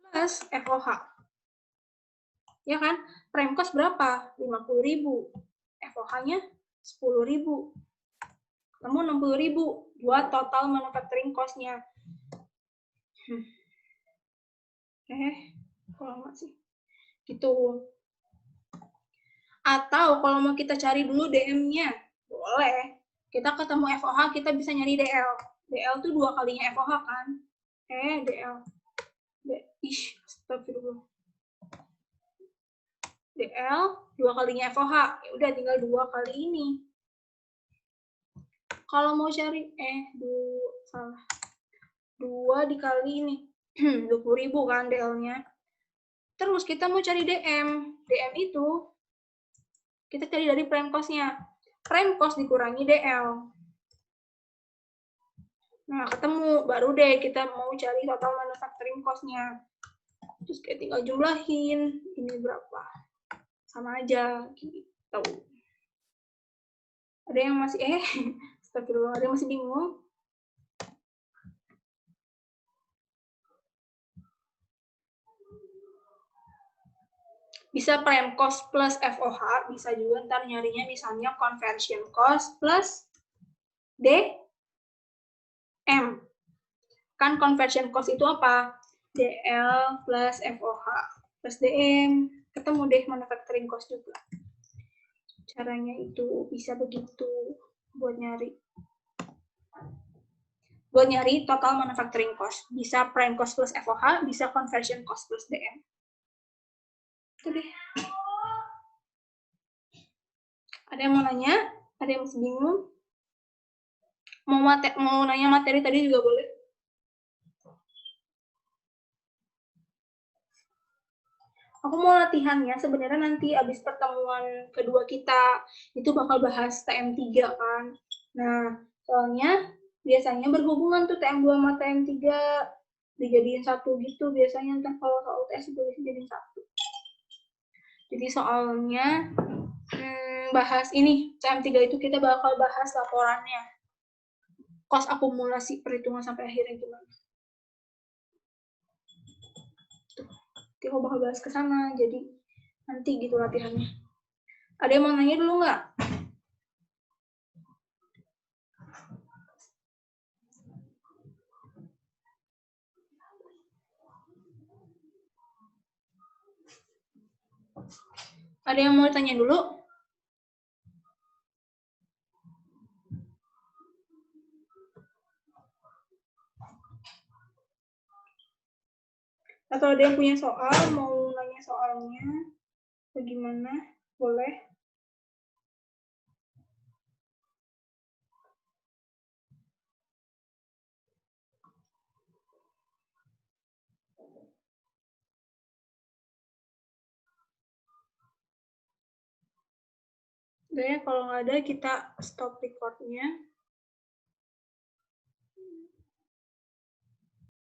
Plus FOH. Ya kan? Prime cost berapa? 50.000. FOH-nya 10.000. Ketemu 60.000 buat total manufacturing cost-nya. Kok lama sih? Gitu. Atau kalau mau kita cari dulu DM-nya, boleh. Kita ketemu FOH, kita bisa nyari DL. DL tuh 2 kalinya FOH kan? DL. Astagfirullah. DL 2 kalinya FOH. Ya udah tinggal 2 kali ini. Kalau mau cari, 2 dikali ini. 20.000 kan DL-nya. Terus kita mau cari DM. DM itu, kita cari dari prime cost-nya. Prime cost dikurangi DL. Nah, ketemu. Baru deh kita mau cari total manufacturing cost-nya. Terus kita tinggal jumlahin. Ini berapa. Sama aja. Gitu. Ada yang masih, astagfirullah, ada yang masih bingung? Bisa prime cost plus FOH, bisa juga ntar nyarinya misalnya conversion cost plus DM. Kan conversion cost itu apa? DL plus FOH plus DM. Ketemu deh manufacturing cost juga. Caranya itu bisa begitu buat nyari. Buat nyari total manufacturing cost. Bisa prime cost plus FOH, bisa conversion cost plus DM. Itu deh. Ada yang mau nanya? Ada yang masih bingung? Mau nanya materi tadi juga boleh. Aku mau latihannya sebenarnya nanti abis pertemuan kedua kita itu bakal bahas TM3 kan. Nah, soalnya biasanya berhubungan tuh TM2 sama TM3 dijadiin satu gitu biasanya, entah kalau soal UTS boleh dijadiin satu. Jadi soalnya bahas ini TM3 itu kita bakal bahas laporannya. Kos akumulasi perhitungan sampai akhirnya gimana. Nanti aku bakal bahas ke sana, jadi nanti gitu latihannya. Ada yang mau nanya dulu nggak? Ada yang mau tanya dulu? Atau ada yang punya soal, mau nanya soalnya? Bagaimana? Boleh? Udah ya, kalau nggak ada kita stop record-nya.